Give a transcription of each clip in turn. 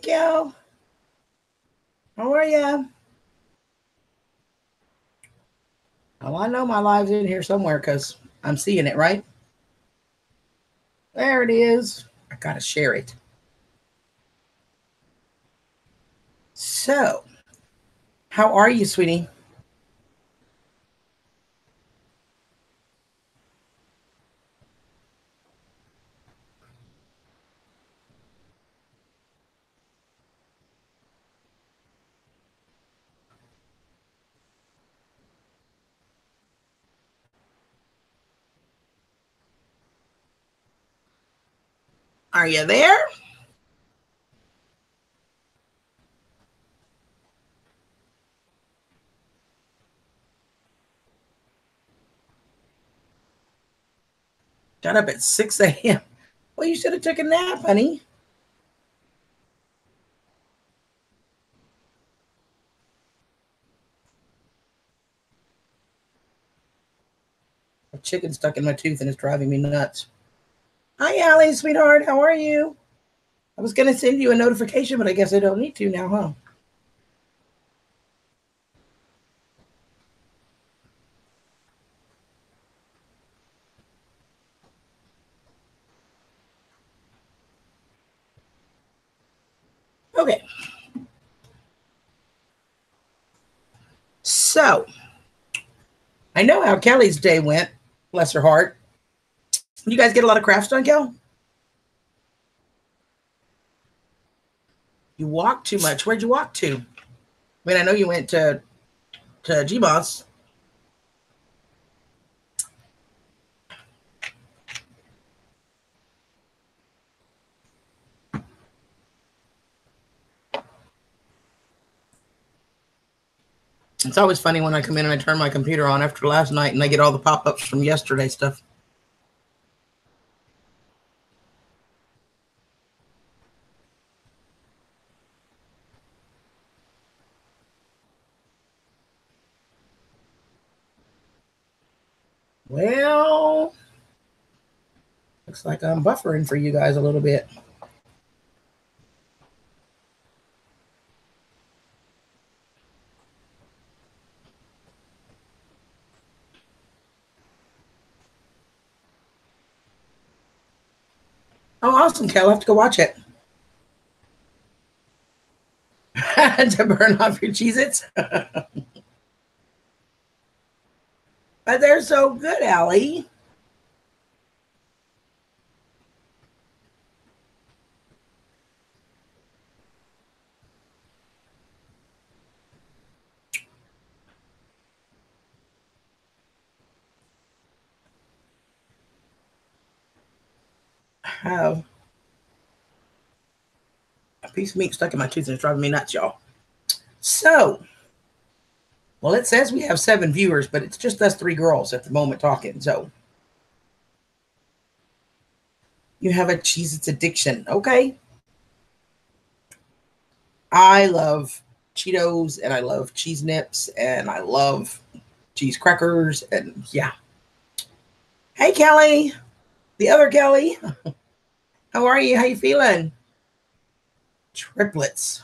Cal. How are you? Oh, I know my live's in here somewhere because I'm seeing it, right? There it is. I gotta share it. So, how are you, sweetie? Are you there? Got up at 6 a.m. Well, you should have took a nap, honey. A chicken stuck in my tooth and it's driving me nuts. Hi, Allie, sweetheart. How are you? I was going to send you a notification, but I guess I don't need to now, huh? Okay. So, I know how Kelly's day went. Bless her heart. You guys get a lot of crafts done, Kel? You walk too much. Where'd you walk to? I mean, I know you went to GBoss. It's always funny when I come in and I turn my computer on after last night and I get all the pop-ups from yesterday stuff. Well, looks like I'm buffering for you guys a little bit. Oh, awesome, Kel. I'll have to go watch it. To burn off your Cheez-Its. But they're so good, Allie. I have a piece of meat stuck in my tooth and it's driving me nuts, y'all. So, well, it says we have 7 viewers, but it's just us 3 girls at the moment talking. So, you have a Cheez-Its addiction. Okay. I love Cheetos and I love cheese nips and I love cheese crackers and yeah. Hey Kelly, the other Kelly. How are you? How you feeling? Triplets.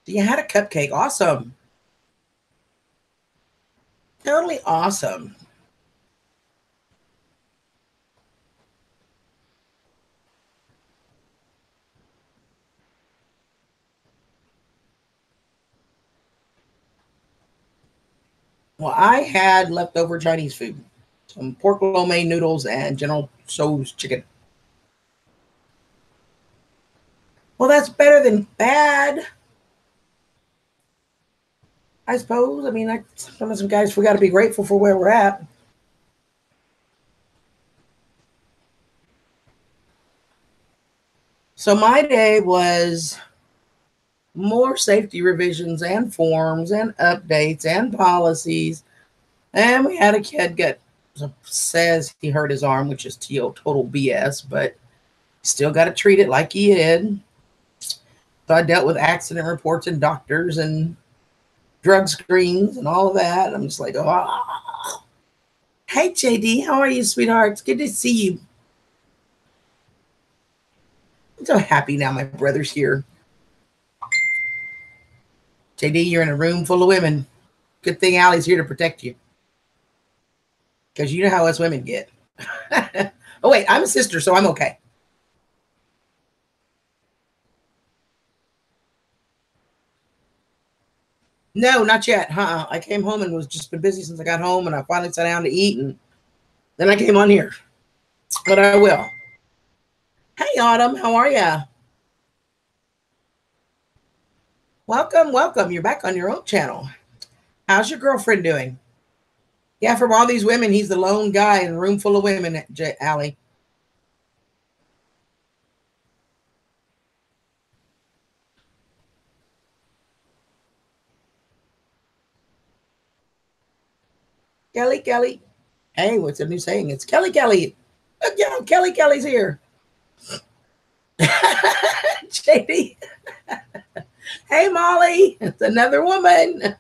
So you had a cupcake. Awesome. Totally awesome. Well, I had leftover Chinese food. Some pork lo mein noodles and General Tso's chicken. Well, that's better than bad, I suppose. I mean, some guys we got to be grateful for where we're at. So my day was more safety revisions and forms and updates and policies. And we had a kid get says he hurt his arm, which is total BS, but still got to treat it like he did. So I dealt with accident reports and doctors and drug screens and all of that. I'm just like, oh. Hey, JD, how are you, sweetheart? It's good to see you. I'm so happy now my brother's here. JD, you're in a room full of women. Good thing Allie's here to protect you. Because you know how us women get. Oh, wait, I'm a sister, so I'm okay. No, not yet. I came home and was just been busy since I got home, and I finally sat down to eat, and then I came on here. But I will. Hey, Autumn, how are ya? Welcome, welcome. You're back on your own channel. How's your girlfriend doing? Yeah, from all these women, he's the lone guy in a room full of women, Allie. Kelly, Kelly. Hey, what's a new saying? It's Kelly, Kelly. Look, Kelly, Kelly's here. JD. Hey, Molly. It's another woman.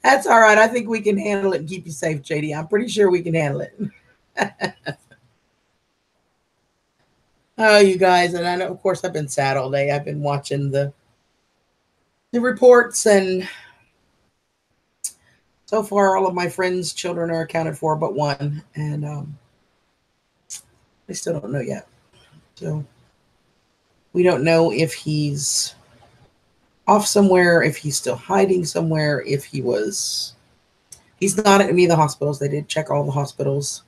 That's all right. I think we can handle it and keep you safe, JD. I'm pretty sure we can handle it. Oh, you guys, and I know, of course, I've been sad all day. I've been watching the reports, and so far, all of my friends' children are accounted for, but one, and they still don't know yet. So we don't know if he's off somewhere, if he's still hiding somewhere, if he was. He's not at any of the hospitals. They did check all the hospitals.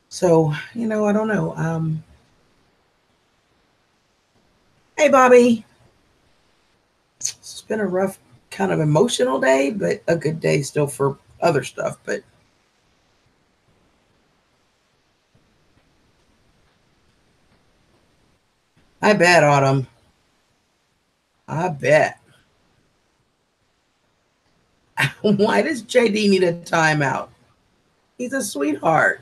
So, I don't know. Hey, Bobby. It's been a rough, kind of emotional day, but a good day still for other stuff. But I bet, Autumn. I bet. Why does JD need a timeout? He's a sweetheart.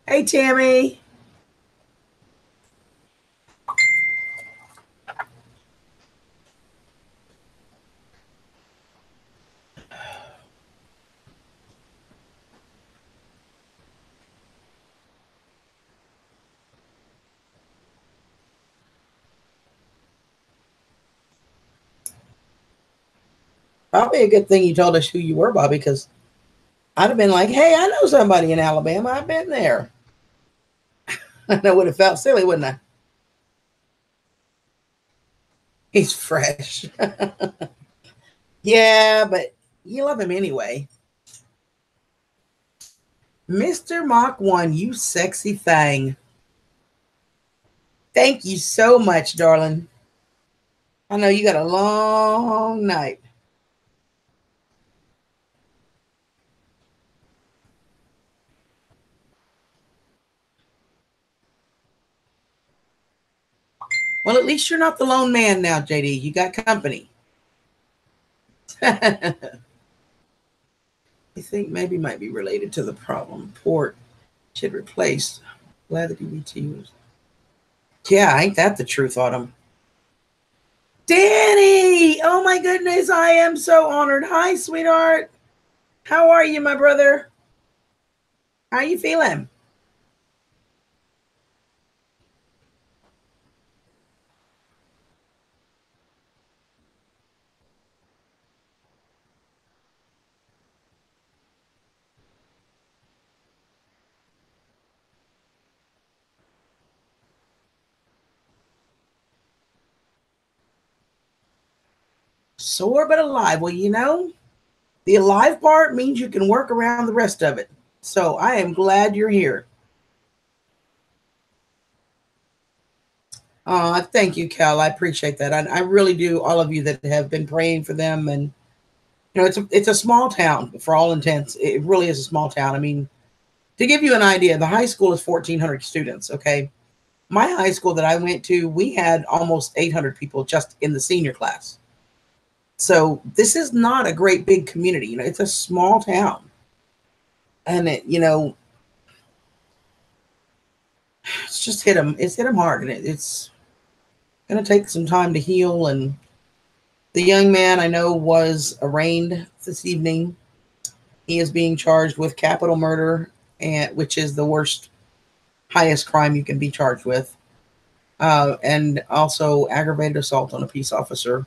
Hey, Tammy. Probably a good thing you told us who you were, Bobby, because I'd have been like, hey, I know somebody in Alabama. I've been there. I would have felt silly, wouldn't I? He's fresh. Yeah, but you love him anyway. Mr. Mach 1, you sexy thing. Thank you so much, darling. I know you got a long night. Well, at least you're not the lone man now, JD. You got company. I think maybe might be related to the problem. Port should replace. Glad that DBT was. Yeah, ain't that the truth, Autumn? Danny! Oh my goodness, I am so honored. Hi, sweetheart. How are you, my brother? How you feeling? Sore but alive. Well, the alive part means you can work around the rest of it. So I am glad you're here. Thank you, Cal. I appreciate that. I really do. All of you that have been praying for them, and it's a small town for all intents. It really is a small town. I mean, to give you an idea, the high school is 1,400 students. Okay, my high school that I went to, we had almost 800 people just in the senior class. So this is not a great big community. It's a small town, and it's just hit them. It's hit them hard, and it's going to take some time to heal. And the young man I know was arraigned this evening. He is being charged with capital murder, and which is the worst, highest crime you can be charged with. and also aggravated assault on a peace officer.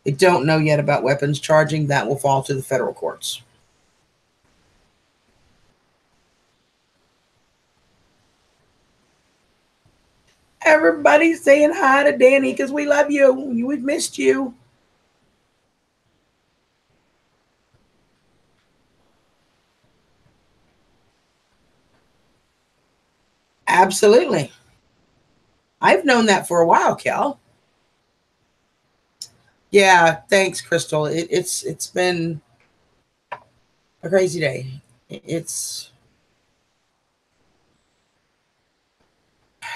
They don't know yet about weapons charging. That will fall to the federal courts. Everybody's saying hi to Danny because we love you. We've missed you. Absolutely. I've known that for a while, Cal. Yeah, thanks, Crystal. It's been a crazy day. It's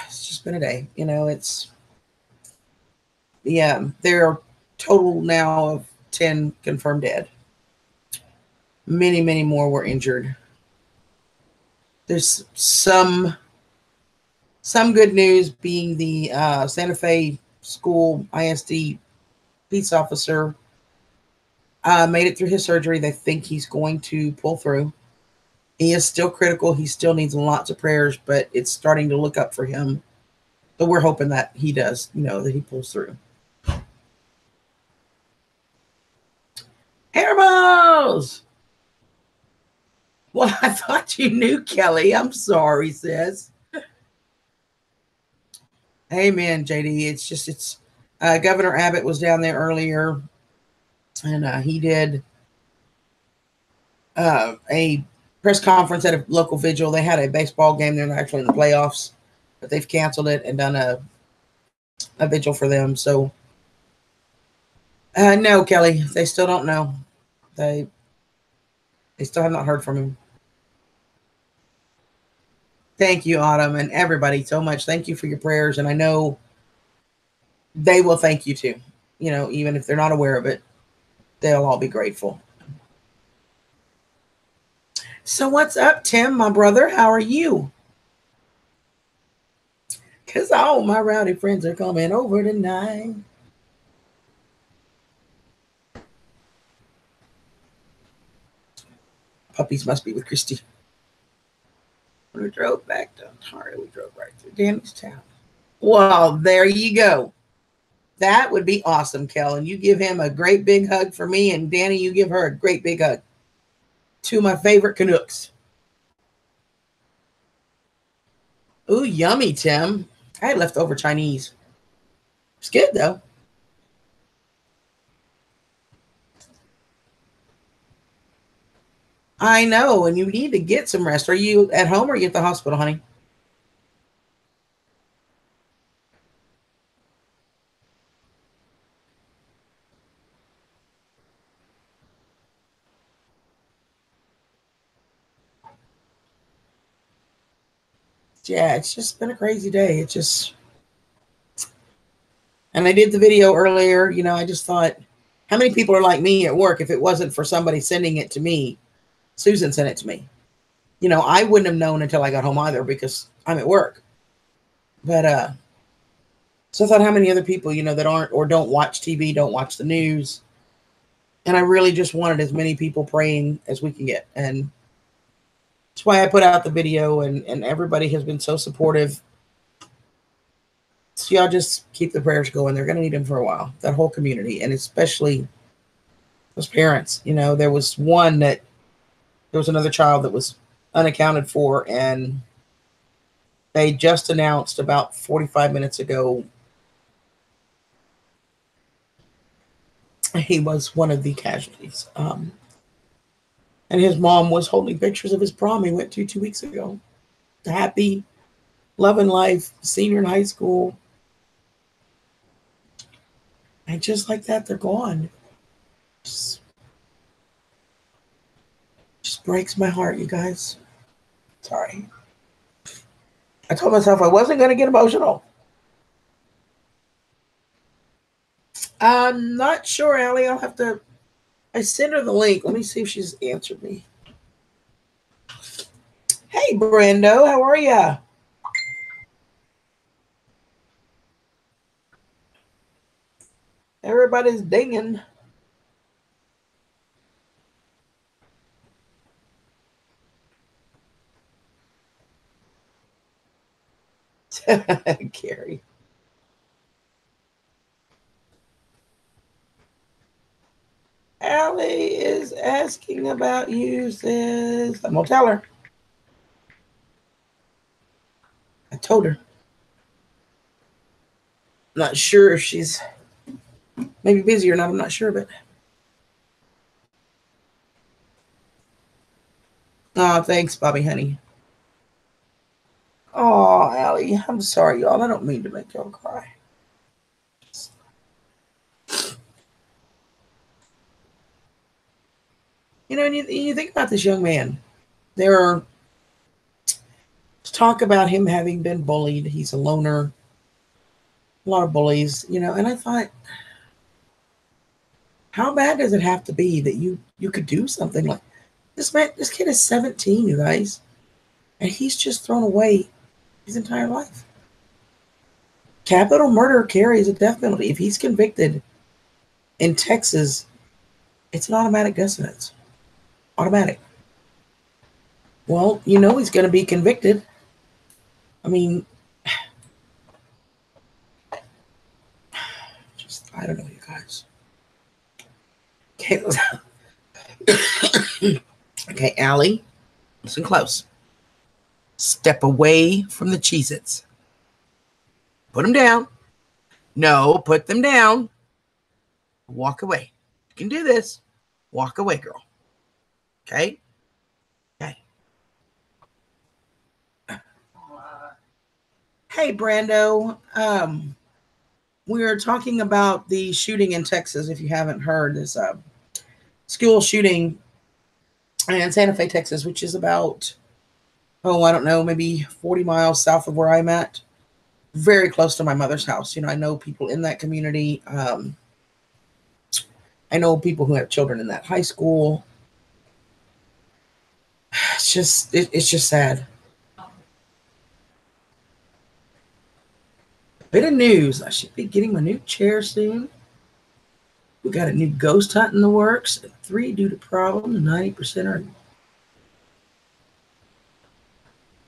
it's just been a day. It's yeah. There are total now of 10 confirmed dead. Many, many more were injured. There's some good news being the Santa Fe School ISD peace officer made it through his surgery. They think he's going to pull through. He is still critical. He still needs lots of prayers, but it's starting to look up for him. So we're hoping that he does, that he pulls through. Airballs! Well, I thought you knew, Kelly. I'm sorry, sis. Amen, JD. It's Governor Abbott was down there earlier, and he did a press conference at a local vigil. They had a baseball game. They're actually in the playoffs, but they've canceled it and done a vigil for them. So, no, Kelly, they still don't know. They they still have not heard from him. Thank you, Autumn, and everybody so much. Thank you for your prayers, and I know they will thank you too. Even if they're not aware of it, they'll all be grateful. So, what's up, Tim, my brother? How are you? Because all my rowdy friends are coming over tonight. Puppies must be with Christy. When we drove back to Ontario, we drove right through Danny's town. Well, there you go. That would be awesome, Kellen. You give him a great big hug for me, and Danny, you give her a great big hug. Two of my favorite Canucks. Ooh, yummy, Tim. I had leftover Chinese. It's good, though. I know, and you need to get some rest. Are you at home or are you at the hospital, honey? Yeah, it's just been a crazy day. And I did the video earlier. I just thought, how many people are like me at work if it wasn't for somebody sending it to me? Susan sent it to me. I wouldn't have known until I got home either because I'm at work. But so I thought how many other people, that aren't or don't watch TV, don't watch the news. And I really just wanted as many people praying as we can get. And that's why I put out the video, and everybody has been so supportive. So y'all just keep the prayers going. They're going to need them for a while, that whole community, and especially those parents. There was another child that was unaccounted for, and they just announced about 45 minutes ago he was one of the casualties. And his mom was holding pictures of his prom he went to 2 weeks ago. Happy, loving life, senior in high school. And just like that, they're gone. Just, just breaks my heart, you guys. Sorry. I told myself I wasn't going to get emotional. I'm not sure, Allie. I'll have to. I sent her the link. Let me see if she's answered me. Hey, Brendo, how are ya? Everybody's dinging. Gary. Allie is asking about you, sis. I'm gonna tell her. I told her. Not sure if she's maybe busy or not. I'm not sure, but. Oh, thanks, Bobby, honey. Oh, Allie, I'm sorry, y'all. I don't mean to make y'all cry. You know, and you think about this young man. There are talk about him having been bullied. He's a loner. A lot of bullies, you know. And I thought, how bad does it have to be that you could do something like this? Man, this kid is 17, you guys, and he's just thrown away his entire life. Capital murder carries a death penalty. If he's convicted in Texas, it's an automatic death sentence. Automatic. Well, you know he's going to be convicted. I mean, just, I don't know, you guys. Okay, okay, Allie, listen close. Step away from the Cheez-Its. Put them down. No, put them down. Walk away. You can do this. Walk away, girl. Okay? Okay. Hey, Brando. We were talking about the shooting in Texas, if you haven't heard. This school shooting in Santa Fe, Texas, which is about, I don't know, maybe 40 miles south of where I'm at. Very close to my mother's house. You know, I know people in that community. I know people who have children in that high school. It's just sad. Bit of news. I should be getting my new chair soon. We got a new ghost hunt in the works. 3 due to problem, and 90% are.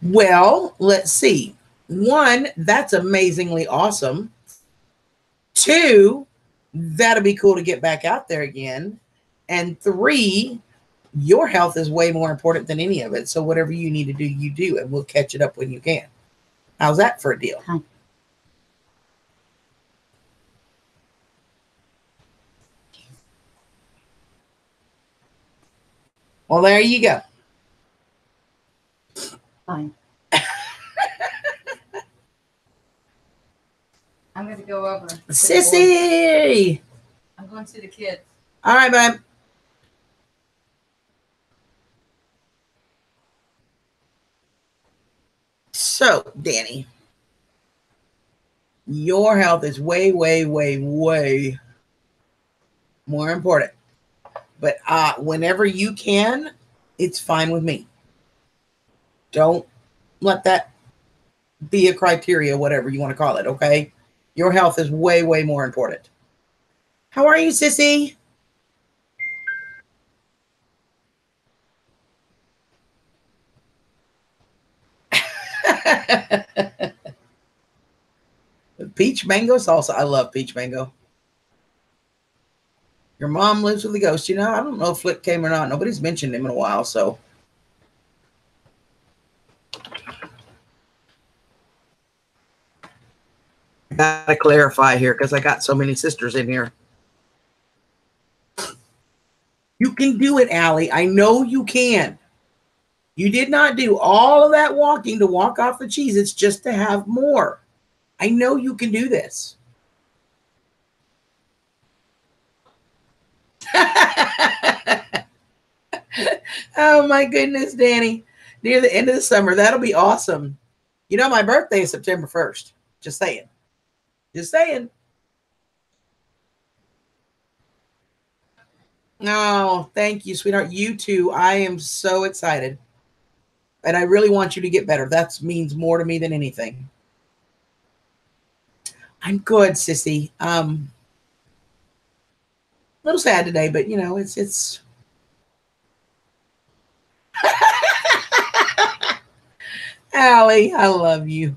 Well, let's see. 1, that's amazingly awesome. 2, that'll be cool to get back out there again. And 3, your health is way more important than any of it. So whatever you need to do, you do, and we'll catch it up when you can. How's that for a deal? Huh. Well, there you go. Fine. I'm going to go over. Sissy! I'm going to see the kids. All right, babe. So, Danny, your health is way, way, way, way more important. But whenever you can, it's fine with me. Don't let that be a criteria, whatever you want to call it, okay? Your health is way, way more important. How are you, Sissy? Peach mango salsa. I love peach mango. Your mom lives with a ghost. You know, I don't know if Flip came or not. Nobody's mentioned him in a while, so. I gotta clarify here because I got so many sisters in here. You can do it, Allie. I know you can. You did not do all of that walking to walk off the cheese. It's just to have more. I know you can do this. Oh my goodness, Danny. Near the end of the summer. That'll be awesome. You know, my birthday is September 1st. Just saying. Just saying. Oh, thank you, sweetheart. You too. I am so excited. And I really want you to get better. That means more to me than anything. I'm good, sissy. A little sad today, but you know, it's Allie, I love you.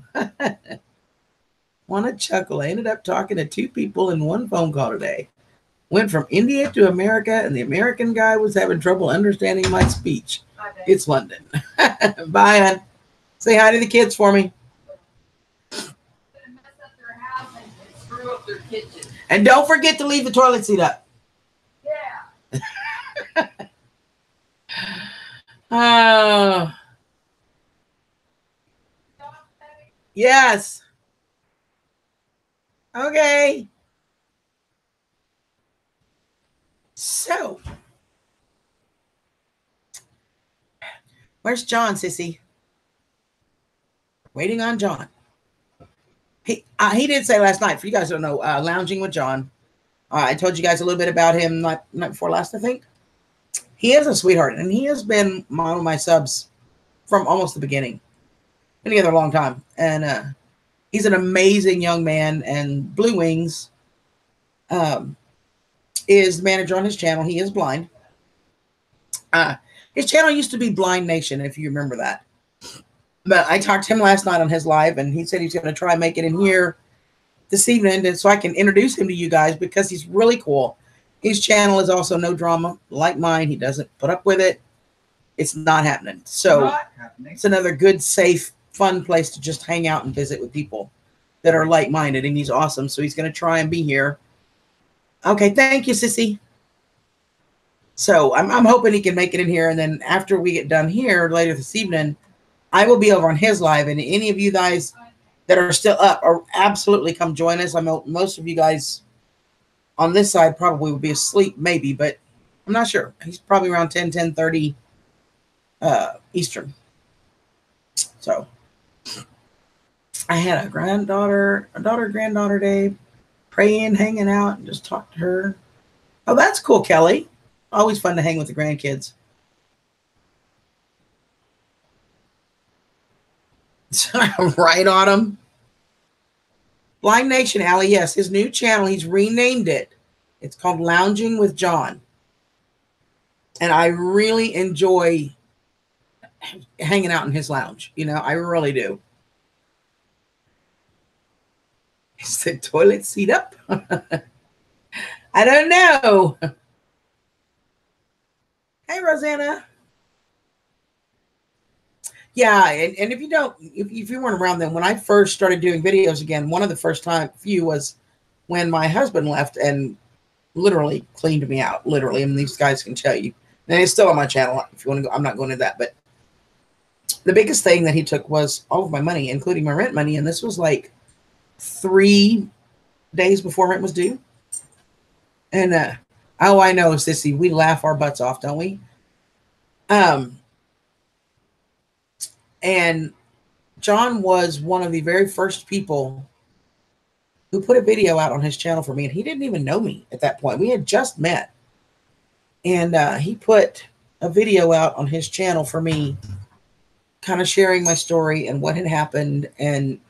Want to chuckle. I ended up talking to 2 people in one phone call today. Went from India to America, and the American guy was having trouble understanding my speech. Okay. It's London. Bye, hon. Say hi to the kids for me. Mess up their house and screw up their kitchen. And don't forget to leave the toilet seat up. Yeah. Oh, yes. Okay. So, where's John, sissy? Waiting on John. He did say last night, for you guys who don't know, Lounging with John. I told you guys a little bit about him night before last, I think. He is a sweetheart, and he has been one of my subs from almost the beginning. Been together a long time. And he's an amazing young man, and Blue Wings is the manager on his channel. He is blind. His channel used to be Blind Nation, if you remember that. But I talked to him last night on his live, and he said he's going to try and make it in here this evening so I can introduce him to you guys because he's really cool. His channel is also no drama like mine. He doesn't put up with it. It's not happening. So it's another good, safe, fun place to just hang out and visit with people that are like-minded, and he's awesome. So he's going to try and be here. Okay, thank you, sissy. So I'm hoping he can make it in here, and then after we get done here later this evening, I will be over on his live, and any of you guys that are still up are absolutely come join us. I know most of you guys on this side probably will be asleep, maybe, but I'm not sure. He's probably around 10:30 Eastern. So I had a granddaughter day, praying, hanging out, and just talk to her. Oh, that's cool, Kelly. Always fun to hang with the grandkids. Right, Autumn? Blind Nation, Allie, yes. His new channel, he's renamed it. It's called Lounging with John. And I really enjoy hanging out in his lounge. You know, I really do. Is the toilet seat up? I don't know. Hey, Rosanna. Yeah, and if you don't, if you weren't around then, when I first started doing videos again, one of the first few was when my husband left and literally cleaned me out. Literally, and these guys can tell you. And it's still on my channel if you want to go. I'm not going into that, but the biggest thing that he took was all of my money, including my rent money, and this was like 3 days before rent was due. And oh, I know, sissy, we laugh our butts off, don't we? And John was one of the very first people who put a video out on his channel for me, and he didn't even know me at that point. We had just met, and he put a video out on his channel for me, kind of sharing my story and what had happened, and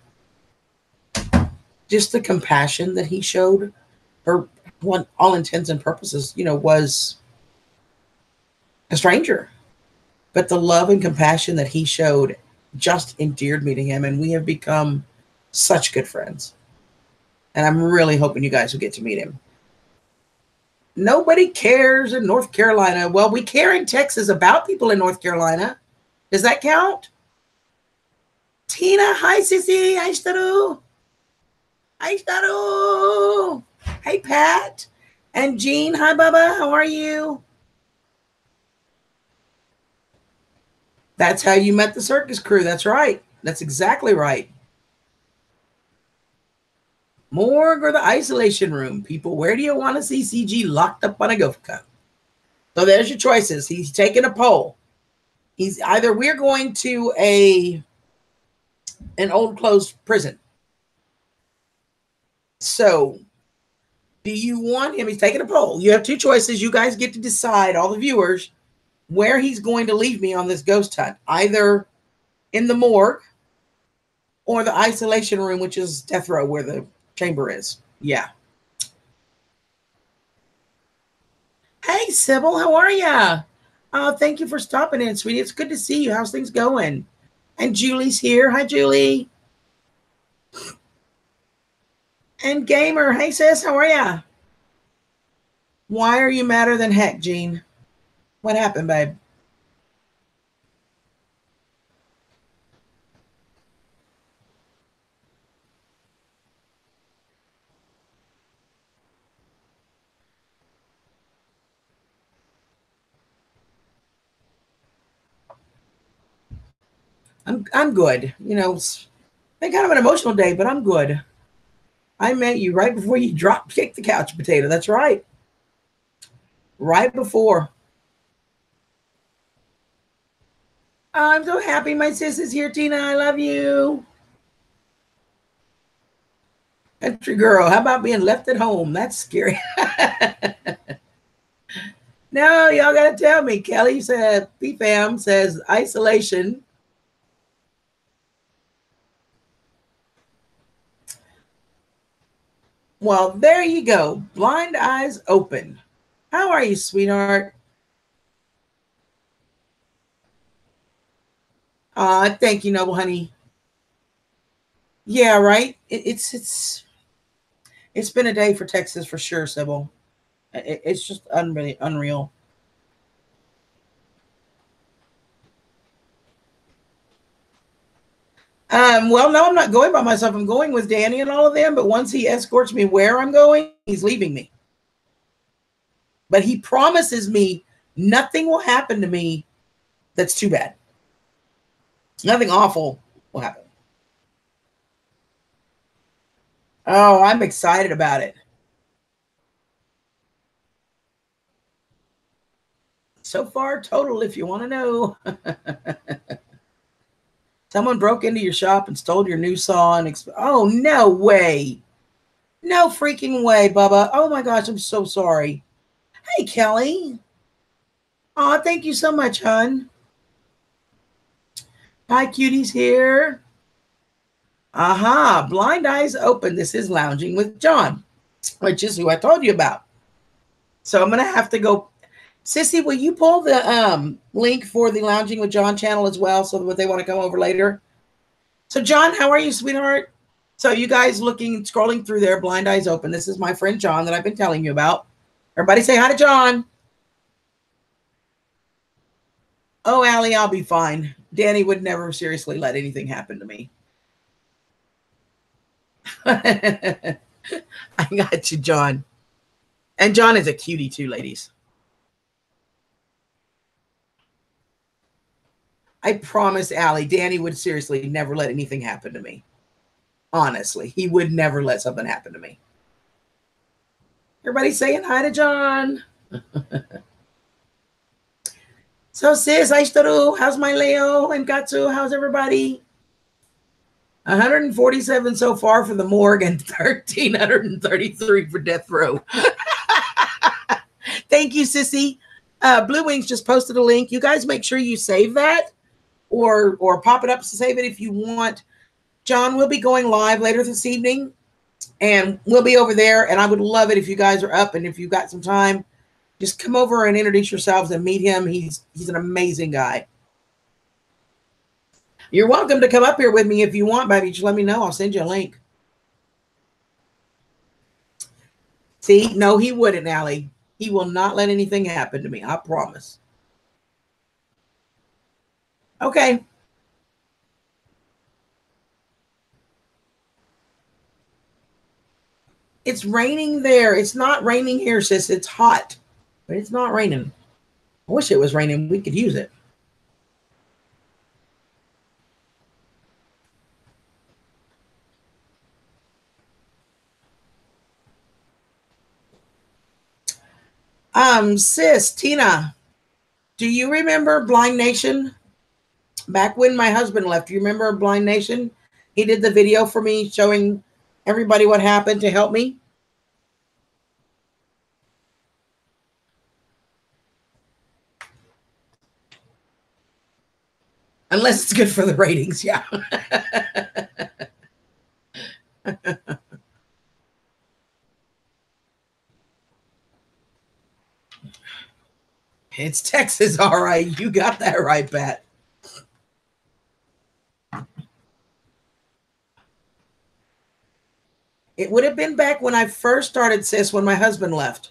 just the compassion that he showed, for all intents and purposes, you know, was a stranger. But the love and compassion that he showed just endeared me to him, and we have become such good friends. And I'm really hoping you guys will get to meet him. Nobody cares in North Carolina. Well, we care in Texas about people in North Carolina. Does that count? Tina, hi, sissy. Hi, Staru. Hi, Staru. Hey, Pat. And Jean, hi, Bubba. How are you? That's how you met the circus crew. That's right. That's exactly right. Morgue or the isolation room? People, where do you want to see CG locked up on a gopher cup? So there's your choices. He's taking a poll. He's either we're going to an old closed prison. So do you want him? He's taking a poll. You have two choices. You guys get to decide, all the viewers, where he's going to leave me on this ghost hunt, either in the morgue or the isolation room, which is death row where the chamber is. Yeah. Hey, Sybil, how are ya? Thank you for stopping in, sweetie. It's good to see you. How's things going? And Julie's here. Hi, Julie. And Gamer. Hey, sis, how are ya? Why are you madder than heck, Jean? What happened, babe? I'm good. You know, it's been kind of an emotional day, but I'm good. I met you right before you drop kicked the couch potato. That's right. Right before. I'm so happy my sis is here, Tina. I love you. Country girl. How about being left at home? That's scary. No, y'all gotta tell me. Kelly said, PFAM says isolation. Well, there you go. Blind eyes open. How are you, sweetheart? Thank you, noble honey. Yeah, right. It's been a day for Texas for sure, Sybil. It's just unreal. Well, no, I'm not going by myself. I'm going with Danny and all of them. But once he escorts me where I'm going, he's leaving me. But he promises me nothing will happen to me that's too bad. Nothing awful will happen. Oh, I'm excited about it. So far, total, if you want to know. Someone broke into your shop and stole your new saw and oh, no way. No freaking way, Bubba. Oh my gosh, I'm so sorry. Hey, Kelly. Oh, thank you so much, hon. Hi, cuties here. Aha, blind eyes open. This is Lounging with John, which is who I told you about. So I'm going to have to go. Sissy, will you pull the link for the Lounging with John channel as well so that they want to come over later? So, John, how are you, sweetheart? So, you guys scrolling through there, blind eyes open. This is my friend John that I've been telling you about. Everybody say hi to John. Oh, Allie, I'll be fine. Danny would never seriously let anything happen to me. I got you, John. And John is a cutie too, ladies. I promise, Allie, Danny would seriously never let anything happen to me. Honestly, he would never let something happen to me. Everybody saying hi to John. So, sis, how's my Leo and Katsu? How's everybody? 147 so far for the morgue and 1,333 for death row. Thank you, Sissy. Blue Wings just posted a link. You guys make sure you save that or pop it up to save it if you want. John will be going live later this evening, and we'll be over there. And I would love it if you guys are up and if you've got some time, just come over and introduce yourselves and meet him. He's an amazing guy. You're welcome to come up here with me if you want, baby. Just let me know. I'll send you a link. See, no, he wouldn't, Allie. He will not let anything happen to me. I promise. Okay. It's raining there. It's not raining here, sis. It's hot, but it's not raining. I wish it was raining. We could use it. Sis, Tina, do you remember Blind Nation? Back when my husband left, do you remember Blind Nation? He did the video for me showing everybody what happened to help me. Unless it's good for the ratings, yeah. It's Texas, all right. You got that right, Pat. It would have been back when I first started, sis, when my husband left.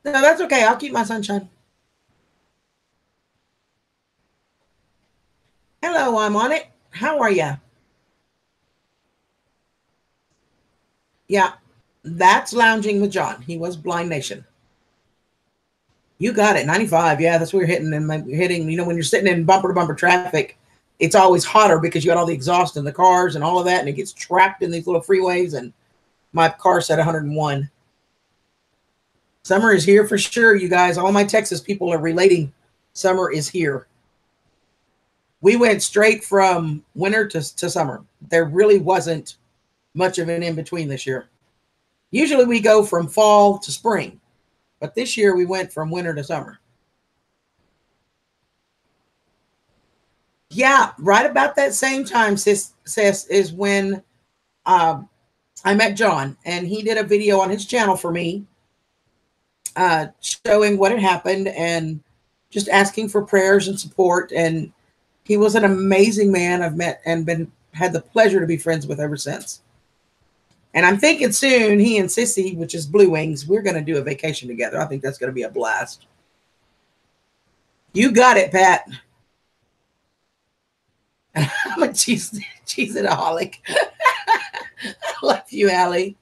No, that's okay. I'll keep my sunshine. Hello, I'm on it. How are you? Yeah, that's Lounging with John. He was Blind Nation. You got it. 95. Yeah, that's what we're hitting. And hitting, when you're sitting in bumper to bumper traffic, it's always hotter because you got all the exhaust in the cars and all of that. And it gets trapped in these little freeways. And my car said 101. Summer is here for sure, you guys. All my Texas people are relating. Summer is here. We went straight from winter to summer. There really wasn't much of an in between this year. Usually we go from fall to spring, but this year we went from winter to summer. Yeah, right about that same time, sis is when I met John, and he did a video on his channel for me, showing what had happened and just asking for prayers and support. And he was an amazing man I've met and had the pleasure to be friends with ever since. And I'm thinking soon, he and Sissy, which is Blue Wings, we're going to do a vacation together. I think that's going to be a blast. You got it, Pat. I'm a cheese-aholic. I love you, Allie.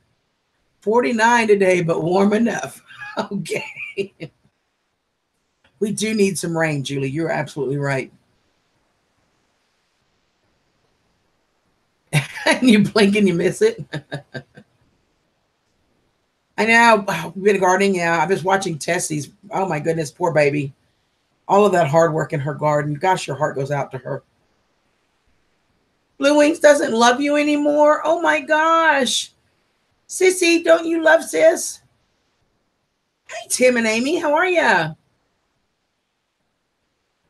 49 today, but warm enough. Okay. We do need some rain, Julie. You're absolutely right. And you blink and you miss it. I know. We've been gardening. Yeah, I was watching Tessie's. Oh my goodness, poor baby. All of that hard work in her garden. Gosh, your heart goes out to her. Blue Wings doesn't love you anymore. Oh my gosh. Sissy, don't you love sis? Hey, Tim and Amy, how are you?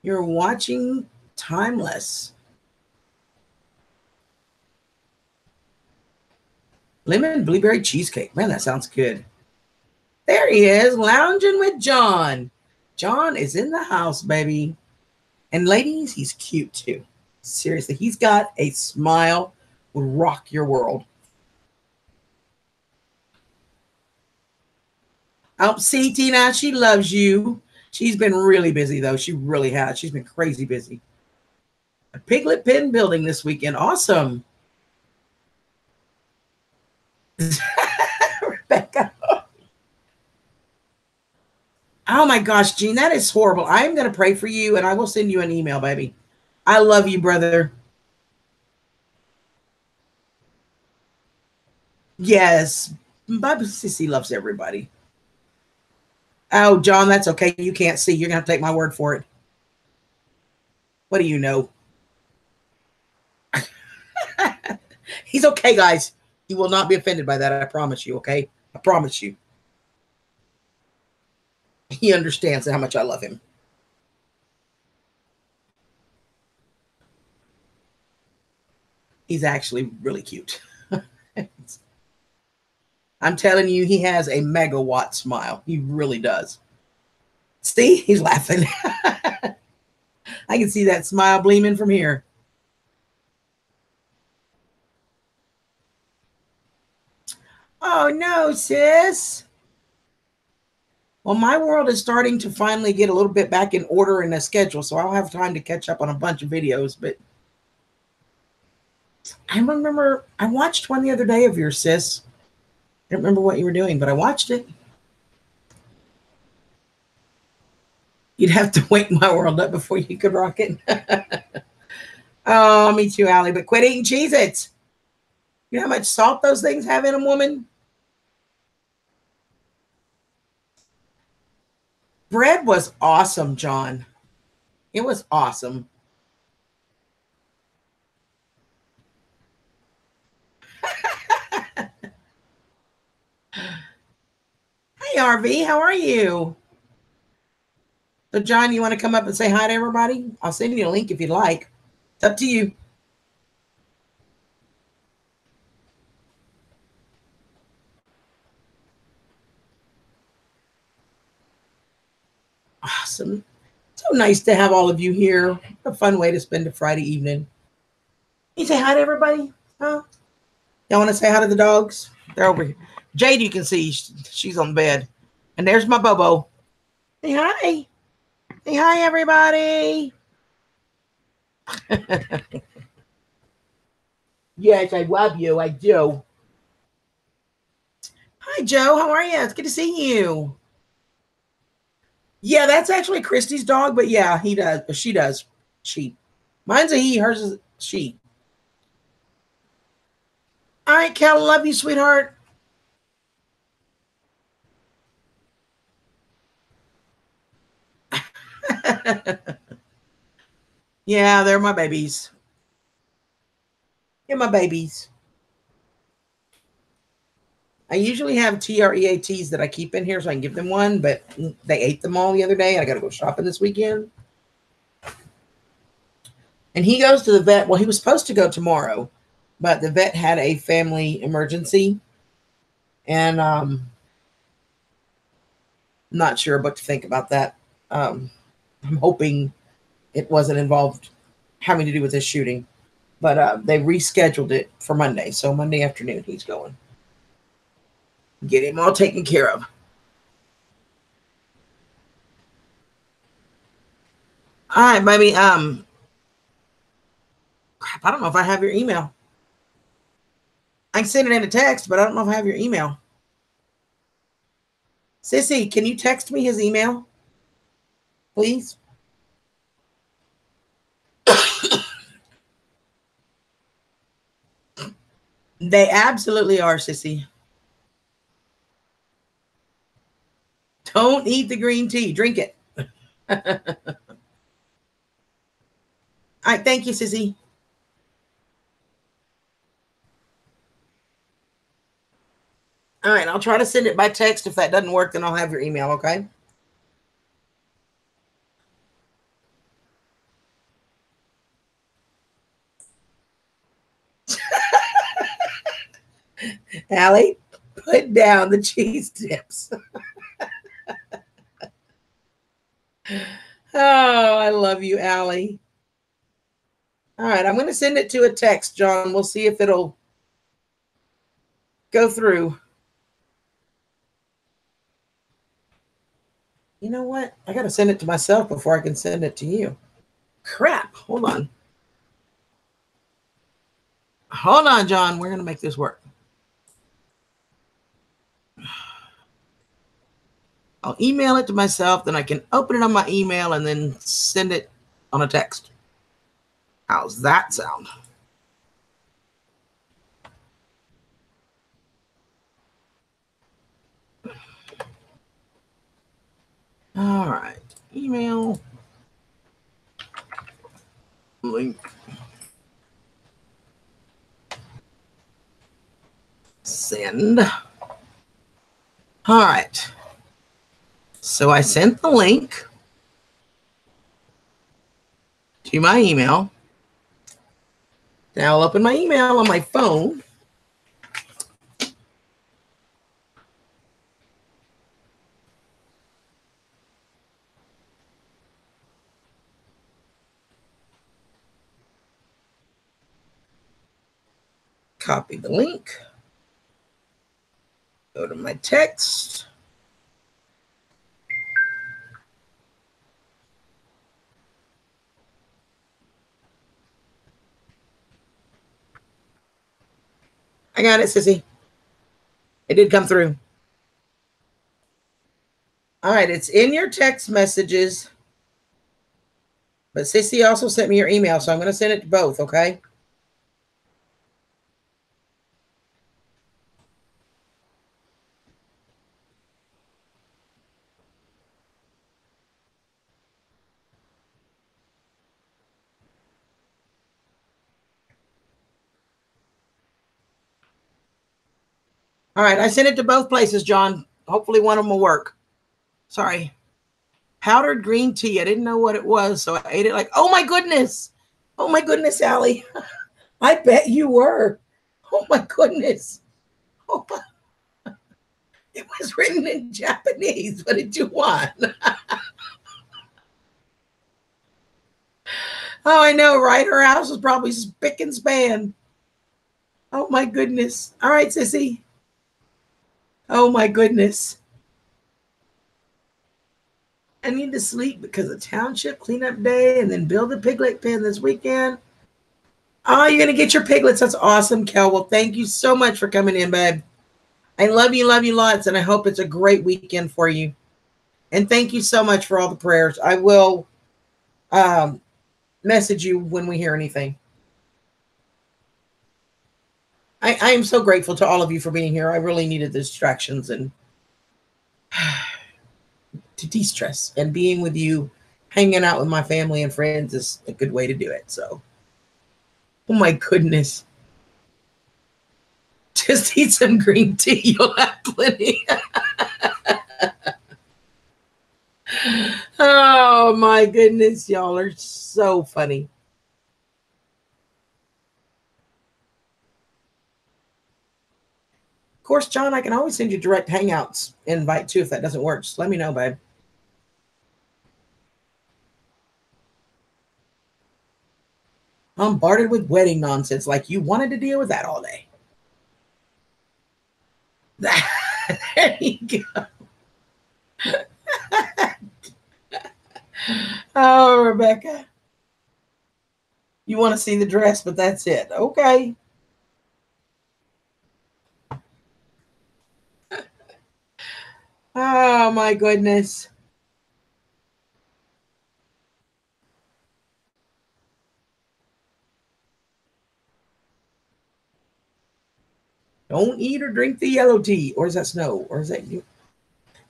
You're watching Timeless. Lemon blueberry cheesecake. Man, that sounds good. There he is, lounging with John. John is in the house, baby. And ladies, he's cute too. Seriously, he's got a smile would rock your world. Oh, see, Tina, she loves you. She's been really busy, though. She really has. She's been crazy busy. A Piglet Pen building this weekend. Awesome. Rebecca. Oh, my gosh, Jean, that is horrible. I'm going to pray for you, and I will send you an email, baby. I love you, brother. Yes. Baba Sissy loves everybody. Oh, John, that's okay. You can't see. You're going to have to take my word for it. What do you know? He's okay, guys. He will not be offended by that. I promise you, okay? I promise you. He understands how much I love him. He's actually really cute. I'm telling you, he has a megawatt smile. He really does. See, he's laughing. I can see that smile gleaming from here. Oh, no, sis. Well, my world is starting to finally get a little bit back in order in a schedule, so I'll have time to catch up on a bunch of videos. But I remember I watched one the other day of yours, sis. I don't remember what you were doing, but I watched it. You'd have to wake my world up before you could rock it. Oh, me too, Allie. But quit eating Cheez-Its. You know how much salt those things have in them, woman? Bread was awesome, John. It was awesome. Hey, RV, how are you? So, John, you want to come up and say hi to everybody? I'll send you a link if you'd like. It's up to you. Awesome. So nice to have all of you here. A fun way to spend a Friday evening. You say hi to everybody? Huh? Y'all want to say hi to the dogs? They're over here. Jade, you can see she's on the bed. And there's my Bobo. Say hi. Say hi, everybody. Yes, I love you. I do. Hi, Joe. How are you? It's good to see you. Yeah, that's actually Christy's dog, but yeah, he does. But she does. She. Mine's a he, hers is a she. All right, Cal, love you, sweetheart. Yeah, they're my babies. They're my babies. I usually have TREATs that I keep in here so I can give them one, but they ate them all the other day. I got to go shopping this weekend. And he goes to the vet. Well, he was supposed to go tomorrow, but the vet had a family emergency. And not sure what to think about that. I'm hoping it wasn't involved having to do with this shooting. But they rescheduled it for Monday. So Monday afternoon he's going. Get him all taken care of. All right, baby. Crap, I don't know if I have your email. I can send it in a text, but I don't know if I have your email. Sissy, can you text me his email, please? They absolutely are, Sissy. Don't eat the green tea. Drink it. All right, thank you, Sissy. All right, I'll try to send it by text. If that doesn't work, then I'll have your email, okay? Allie, put down the cheese dips. Oh, I love you, Allie. All right, I'm going to send it to a text, John. We'll see if it'll go through. You know what? I got to send it to myself before I can send it to you. Crap. Hold on. Hold on, John. We're going to make this work. I'll email it to myself, then I can open it on my email and then send it on a text. How's that sound? All right. Email. Link. Send. All right. So I sent the link to my email. Now I'll open my email on my phone. Copy the link. Go to my text. I got it, Sissy. It did come through. All right, it's in your text messages. But Sissy also sent me your email, so I'm going to send it to both, okay? All right, I sent it to both places, John. Hopefully one of them will work. Sorry. Powdered green tea. I didn't know what it was, so I ate it like, oh my goodness. Oh my goodness, Allie. I bet you were. Oh my goodness. Oh my. It was written in Japanese. What did you want? Oh, I know, right? Her house was probably spick and span. Oh my goodness. All right, Sissy. Oh my goodness. I need to sleep because of township cleanup day and then build a piglet pen this weekend. Oh, you're going to get your piglets. That's awesome, Kel. Well, thank you so much for coming in, babe. I love you lots, and I hope it's a great weekend for you. And thank you so much for all the prayers. I will message you when we hear anything. I am so grateful to all of you for being here. I really needed the distractions and to de-stress, and being with you, hanging out with my family and friends is a good way to do it. So, oh my goodness. Just eat some green tea. You'll have plenty. Oh my goodness. Y'all are so funny. Of course, John, I can always send you direct Hangouts invite too if that doesn't work. Just let me know, babe. Bombarded with wedding nonsense, like you wanted to deal with that all day. There you go. Oh, Rebecca. You want to see the dress, but that's it. Okay. Oh, my goodness. Don't eat or drink the yellow tea. Or is that snow? Or is that you?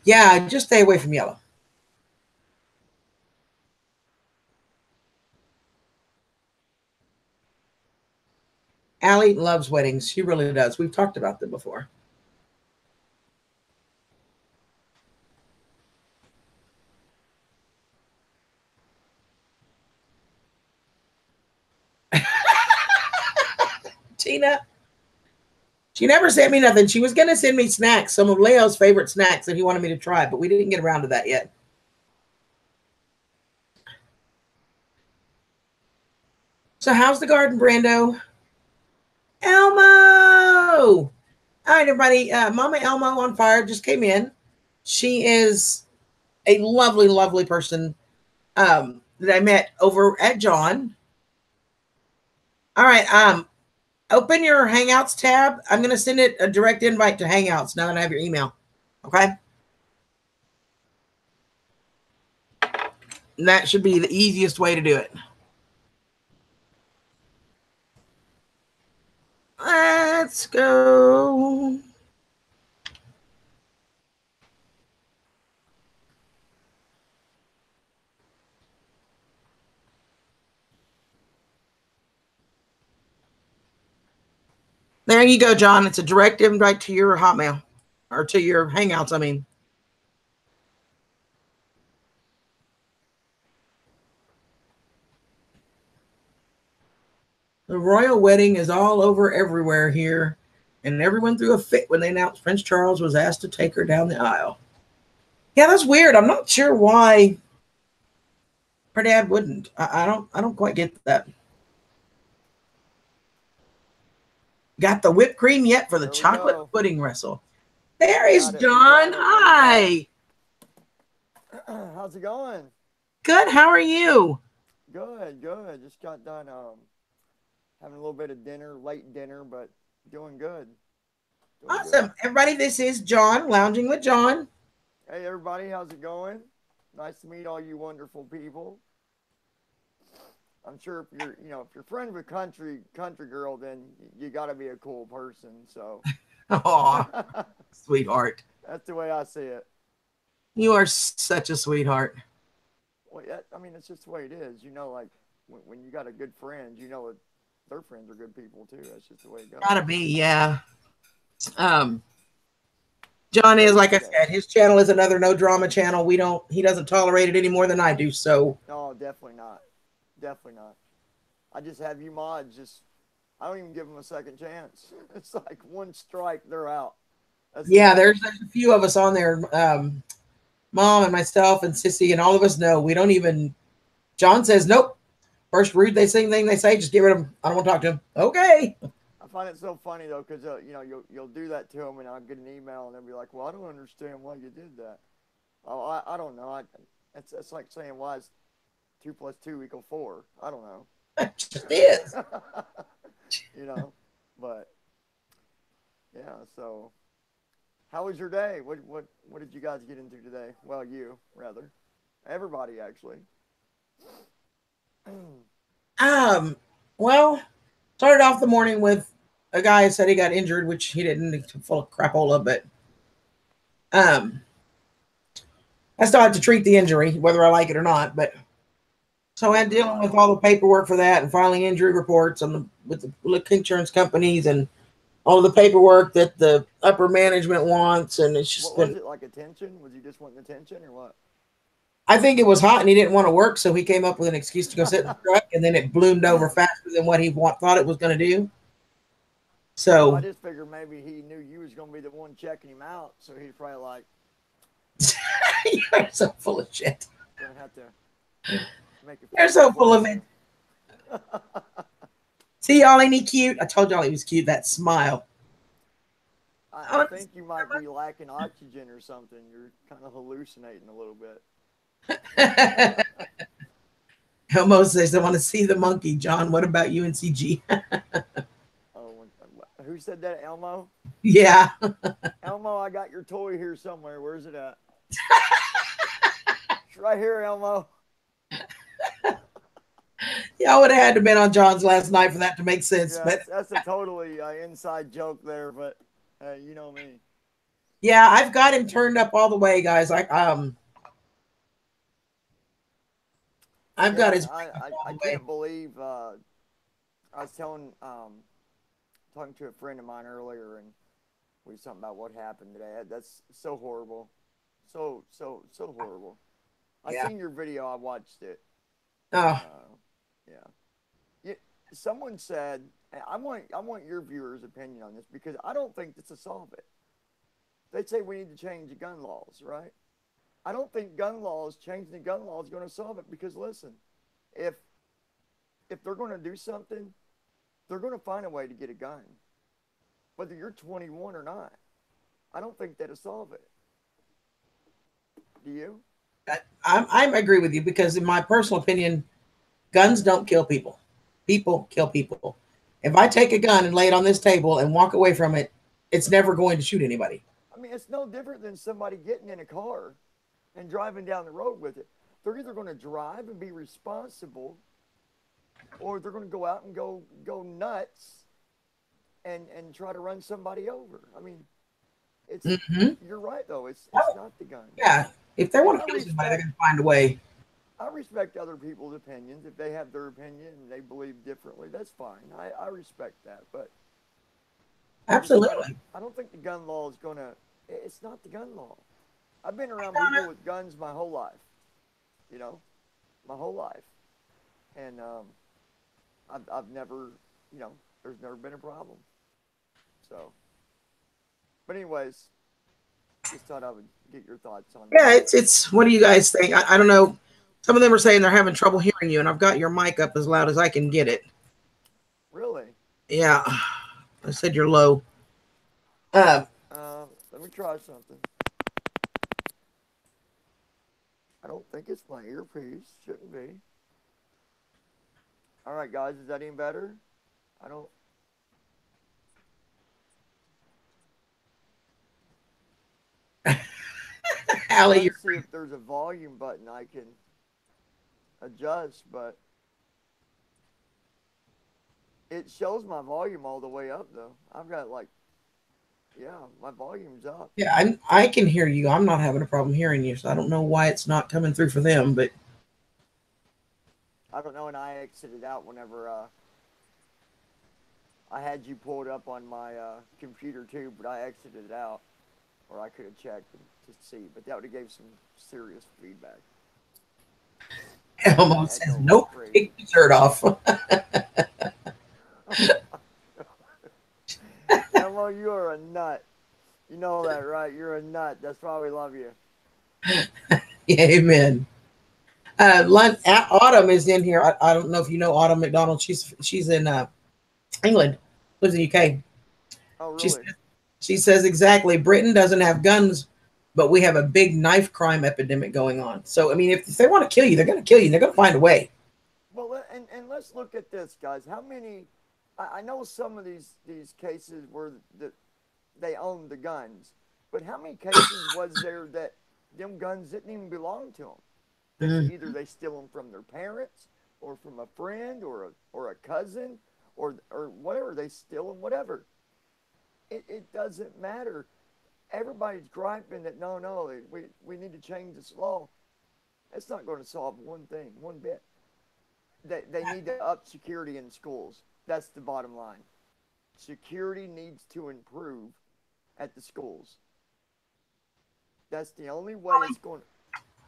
Yeah, just stay away from yellow. Allie loves weddings. She really does. We've talked about them before. Tina, she never sent me nothing. She was going to send me snacks, some of Leo's favorite snacks that he wanted me to try, but we didn't get around to that yet. So how's the garden, Brando? Elmo! All right, everybody. Mama Elmo on fire just came in. She is a lovely, lovely person that I met over at John. All right. Open your Hangouts tab. I'm going to send it a direct invite to Hangouts now that I have your email. Okay. And that should be the easiest way to do it. Let's go. There you go, John. It's a direct invite to your Hotmail or to your Hangouts, I mean. The royal wedding is all over everywhere here, and everyone threw a fit when they announced Prince Charles was asked to take her down the aisle. Yeah, that's weird. I'm not sure why her dad wouldn't. I don't quite get that. Got the whipped cream yet for the chocolate pudding wrestle? There is John. Hi. How's it going? Good. How are you? Good, good. Just got done having a little bit of dinner, late dinner, but doing good. Awesome. Good. Everybody, this is John, Lounging with John. Hey, everybody. How's it going? Nice to meet all you wonderful people. I'm sure if you're friend with country girl, then you got to be a cool person. So, oh, sweetheart. That's the way I see it. You are such a sweetheart. Well, yeah, I mean, it's just the way it is. Like when you got a good friend, their friends are good people too. That's just the way it goes. Gotta be, yeah. John is, like I said, his channel is another no drama channel. He doesn't tolerate it any more than I do. So. No, definitely not. Definitely not. I just have you mods. I don't even give them a second chance. It's like one strike, they're out. There's a few of us on there. Mom and myself and Sissy and all of us know we don't even. John says nope. First rude thing they say, just get rid of them. I don't want to talk to them. Okay. I find it so funny though, because you'll do that to them, and I'll get an email, and they'll be like, "Well, I don't understand why you did that." Oh, I don't know. That's like saying why is 2 + 2 = 4. I don't know. It just is. You know, but yeah. So, how was your day? What did you guys get into today? Well, you rather, everybody actually. Well, started off the morning with a guy who said he got injured, which he didn't, full of crapola, but um, I still have to treat the injury, whether I like it or not. But so I'm dealing with all the paperwork for that and filing injury reports on with the insurance companies and all the paperwork that the upper management wants, and it's just What was it, like attention? Was he just wanting attention or what? I think it was hot and he didn't want to work, so he came up with an excuse to go sit in the truck, and then it bloomed over faster than what he thought it was going to do. So I just figured maybe he knew you was going to be the one checking him out, so he's probably like, you're so full of shit. Gonna have to make it. You're so full of it. See, y'all, ain't he cute? I told y'all he was cute. That smile. I think you might be lacking oxygen or something. You're kind of hallucinating a little bit. Elmo says, I want to see the monkey. John, what about UNCG? Oh, who said that, Elmo? Yeah. Elmo, I got your toy here somewhere. Where's it at? It's right here, Elmo. Yeah, I would have had to been on John's last night for that to make sense. Yeah, but that's a totally inside joke there, but you know me. yeah, I've got him turned up all the way, guys. I've got his. I can't believe. I was talking to a friend of mine earlier, and we were talking about what happened today. That's so horrible, so horrible. I seen your video. I watched it. Oh. Yeah. Someone said, I want your viewers' opinion on this because I don't think this will solve it. They say we need to change the gun laws, right? I don't think changing the gun laws is going to solve it because listen, if they're going to do something, they're going to find a way to get a gun, whether you're 21 or not. I don't think that'll solve it. Do you? I agree with you because in my personal opinion, guns don't kill people. People kill people. If I take a gun and lay it on this table and walk away from it, it's never going to shoot anybody. I mean, it's no different than somebody getting in a car and driving down the road with it. They're either going to drive and be responsible, or they're going to go out and go nuts and try to run somebody over. I mean, it's you're right though. It's not the gun. Yeah, if they want to kill somebody, they're going to find a way. I respect other people's opinions. If they have their opinion and they believe differently, that's fine. I respect that. But absolutely, I don't think the gun law is going to. It's not the gun law. I've been around people with guns my whole life. You know, my whole life, and I've never, there's never been a problem. So, but anyways, just thought I would get your thoughts on. Yeah, it's. What do you guys think? I don't know. Some of them are saying they're having trouble hearing you, and I've got your mic up as loud as I can get it. Really? Yeah, I said you're low. Let me try something. I don't think it's my earpiece. Shouldn't be. All right, guys, is that any better? I don't. Allie, Let's see if there's a volume button I can adjust, but it shows my volume all the way up though. I've got my volume's up. Yeah, I can hear you. I'm not having a problem hearing you, so I don't know why it's not coming through for them, but I don't know, and I exited out whenever I had you pulled up on my computer too, but I exited it out, or I could have checked to see, but that would have gave some serious feedback. Elmo says, nope, take the shirt off. Elmo, you are a nut. You know that, right? You're a nut. That's why we love you. Amen. Autumn is in here. I don't know if you know Autumn McDonald. She's in England, lives in the UK. Oh, really? She says exactly. Britain doesn't have guns but we have a big knife crime epidemic going on. So, I mean, if they want to kill you, they're going to kill you. They're going to find a way. Well, and let's look at this, guys. How many? I know some of these cases where they own the guns, but how many cases was there that them guns didn't even belong to them? Either they steal them from their parents, or from a friend, or a cousin, or whatever. They steal them, whatever. It doesn't matter. Everybody's griping that no, we need to change this law. It's not going to solve one thing, one bit. They need to up security in schools. That's the bottom line. Security needs to improve at the schools. That's the only way it's going.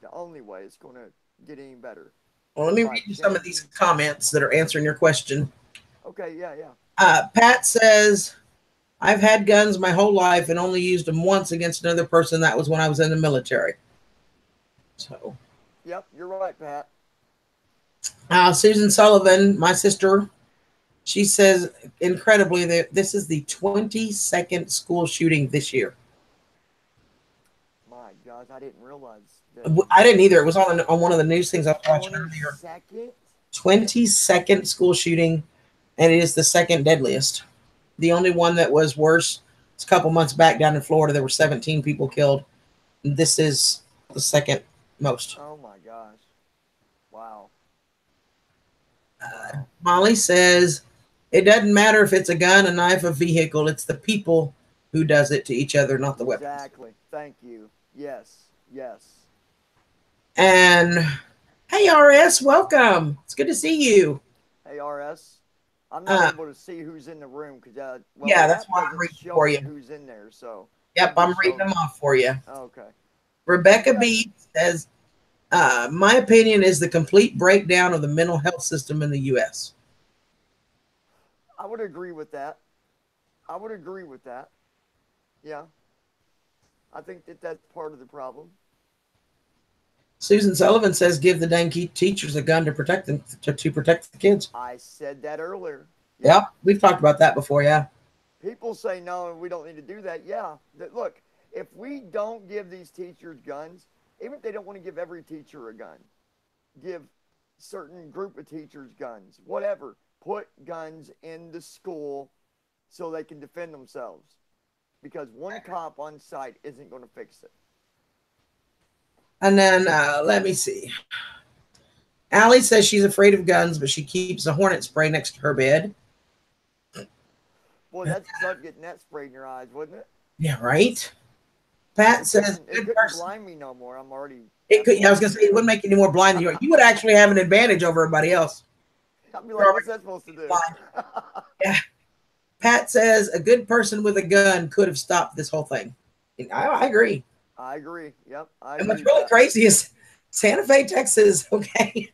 The only way it's going to get any better. Well, let me read you some of these comments that are answering your question. Okay, yeah. Pat says, I've had guns my whole life and only used them once against another person. That was when I was in the military. So. Yep, you're right, Pat. Susan Sullivan, my sister, she says incredibly that this is the 22nd school shooting this year. My God, I didn't realize that. I didn't either. It was on one of the news things I was watching earlier. 22nd school shooting, and it is the second deadliest. The only one that was worse was a couple months back down in Florida. There were 17 people killed. This is the second most. Oh my gosh. Wow. Molly says, it doesn't matter if it's a gun, a knife, a vehicle. It's the people who does it to each other, not the weapons. Exactly. Thank you. Yes. And hey, RS, welcome. It's good to see you. Hey, RS. I'm not able to see who's in the room because that's why I'm reading for you. Who's in there? So. Yep, I'm reading them off for you. Okay. Rebecca B says, my opinion is the complete breakdown of the mental health system in the U.S. I would agree with that. Yeah. I think that's part of the problem. Susan Sullivan says, give the dang teachers a gun to protect them, to protect the kids. I said that earlier. Yep, we've talked about that before, yeah. People say, no, we don't need to do that. Yeah. Look, if we don't give these teachers guns, even if they don't want to give every teacher a gun, give certain group of teachers guns, whatever. Put guns in the school so they can defend themselves. Because one cop on site isn't going to fix it. And then, let me see. Allie says she's afraid of guns, but she keeps a hornet spray next to her bed. Boy, that's start getting that spray in your eyes, wouldn't it? Yeah, right? Pat says, it couldn't blind me no more. I'm already... It could. I was going to say, it wouldn't make you any more blind than you are. You would actually have an advantage over everybody else. I'd be like, what's that supposed to do? Yeah. Pat says, a good person with a gun could have stopped this whole thing. And I agree. I agree. Yep. And what's really crazy is Santa Fe, Texas, okay?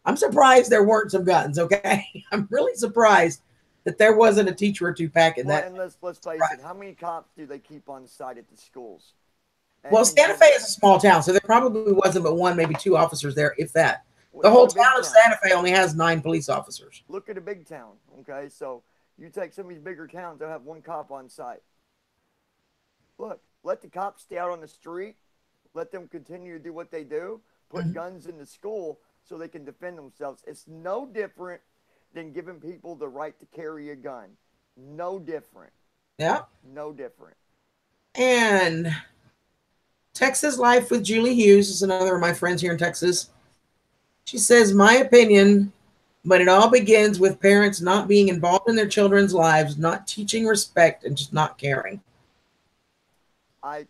I'm surprised there weren't some guns, okay? I'm really surprised that there wasn't a teacher or two packing that. And let's face it, how many cops do they keep on site at the schools? Well, Santa Fe is a small town, so there probably wasn't but one, maybe two officers there, if that. The whole town of Santa Fe only has 9 police officers. Look at a big town, okay? So you take some of these bigger towns, they'll have one cop on site. Look, let the cops stay out on the street. Let them continue to do what they do. Put guns in the school so they can defend themselves. It's no different than giving people the right to carry a gun. No different. Yeah. No different. And Texas Life with Julie Hughes is another of my friends here in Texas. She says, my opinion, but it all begins with parents not being involved in their children's lives, not teaching respect, and just not caring.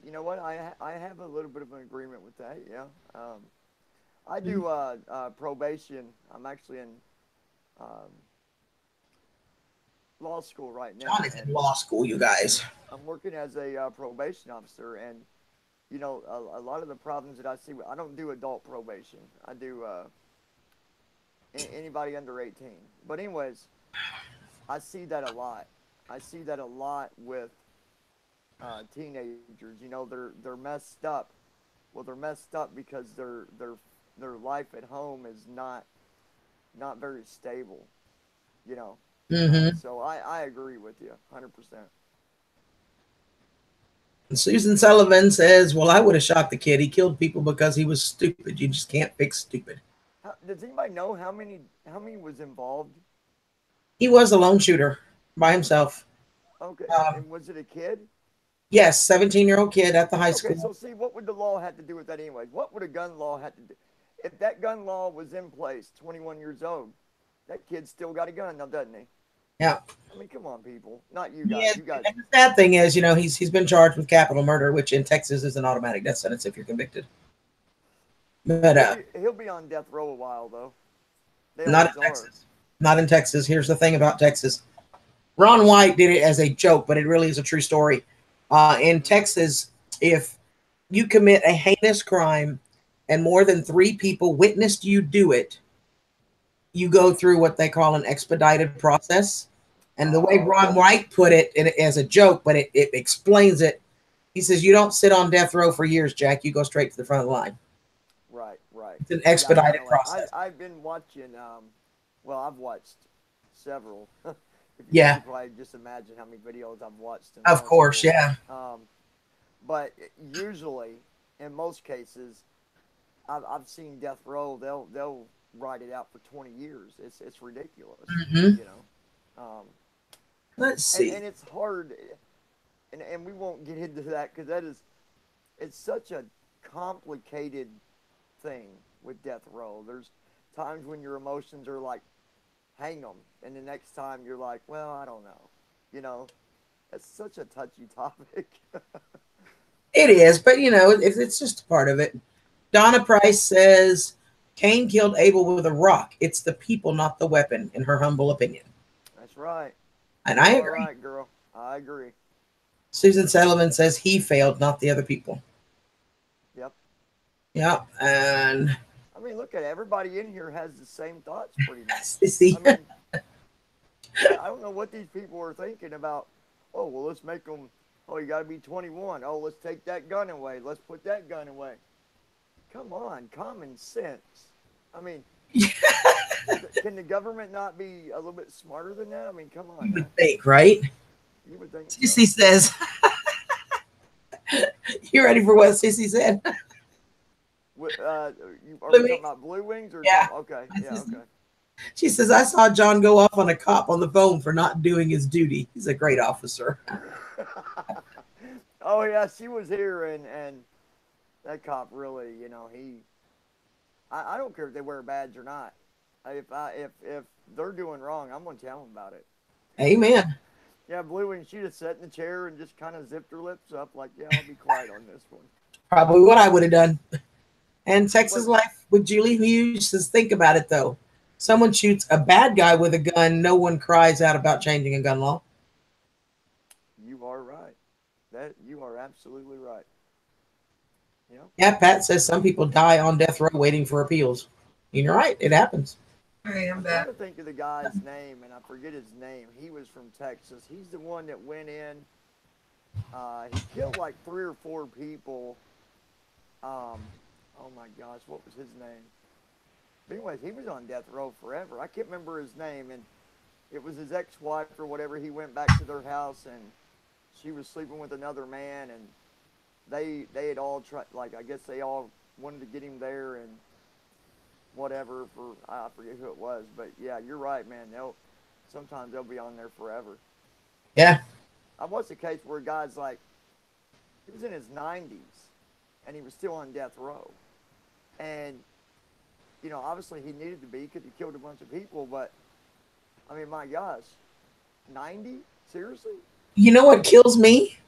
You know what? I have a little bit of an agreement with that. Yeah. I do probation. I'm actually in law school right now. John is in law school, you guys. I'm working as a probation officer, and you know, a lot of the problems that I see. I don't do adult probation. I do anybody under 18. But anyways, I see that a lot. I see that a lot with teenagers. You know, they're messed up. Well, they're messed up because their life at home is not very stable. You know. So I agree with you 100%. And Susan Sullivan says, well, I would have shot the kid. He killed people because he was stupid. You just can't fix stupid. Does anybody know how many was involved? He was a lone shooter by himself. Okay, Um, and was it a kid? yes, 17-year-old kid at the high Okay, school. so see, what would the law have to do with that anyway? What would a gun law have to do? If that gun law was in place, 21 years old, that kid still got a gun now, doesn't he? Yeah. I mean, come on, people. Not you guys. Yeah. You guys. And the sad thing is, he's been charged with capital murder, which in Texas is an automatic death sentence if you're convicted. But He'll be on death row a while though. They not always in are. Texas. Not in Texas. Here's the thing about Texas. Ron White did it as a joke, but it really is a true story. In Texas, if you commit a heinous crime and more than 3 people witnessed you do it, you go through what they call an expedited process. And the way Ron White put it as a joke, but it explains it. He says, you don't sit on death row for years, Jack. You go straight to the front of the line. Right, right. It's an expedited Yeah, process. I've been watching. Well, I've watched several. If Yeah. you probably just imagine how many videos I've watched. Of course, yeah. But usually, in most cases, I've seen death row. They'll write it out for 20 years. It's ridiculous. Mhm. You know. Let's see. And it's hard, and we won't get into that because it's such a complicated thing with death row. There's times when your emotions are like, hang them, and the next time you're like, well, I don't know. You know, it's such a touchy topic. It is, but it's just a part of it. Donna Price says Cain killed Abel with a rock. It's the people, not the weapon, in her humble opinion. That's right. And I All agree. right, girl. I agree. Susan Sullivan says he failed, not the other people. Yep. Yep. And I mean, look at it. Everybody in here has the same thoughts, pretty much. Sissy. I mean, I don't know what these people are thinking about. Oh, well, let's make them. Oh, you got to be 21. Oh, let's take that gun away. Let's put that gun away. Come on, common sense. I mean, can the government not be a little bit smarter than that? I mean, come on. You would think, right? You would think. Sissy says, you ready for what Sissy said? Are we Blue talking Wings? about Blue Wings or Yeah. Okay, yeah, okay. She says, I saw John go off on a cop on the phone for not doing his duty. He's a great officer. Oh yeah, she was here, and that cop really, I don't care if they wear a badge or not. If they're doing wrong, I'm gonna tell them about it. Amen. Yeah, Blue Wing, she just sat in the chair and just kind of zipped her lips up, like, yeah, I'll be quiet on this one. Probably what I would have done. And Texas Life with Julie Hughes says, think about it though. Someone shoots a bad guy with a gun, no one cries out about changing a gun law. You are right. You are absolutely right. Yeah. Yeah, Pat says some people die on death row waiting for appeals. You're right, it happens. Hey, I'm I'm back. trying to think of the guy's name, and I forget his name. He was from Texas. He's the one that went in. He killed like 3 or 4 people. Oh my gosh, what was his name? But anyways, he was on death row forever. I can't remember his name, and it was his ex-wife or whatever. He went back to their house, and she was sleeping with another man, and they had all tried. Like, I guess they all wanted to get him there and whatever. For I forget who it was, but yeah, you're right, man. Sometimes they'll be on there forever. Yeah. I watched a case where a guy's like, he was in his 90s, and he was still on death row, and obviously he needed to be because he killed a bunch of people. But I mean, my gosh, 90? Seriously? You know what kills me?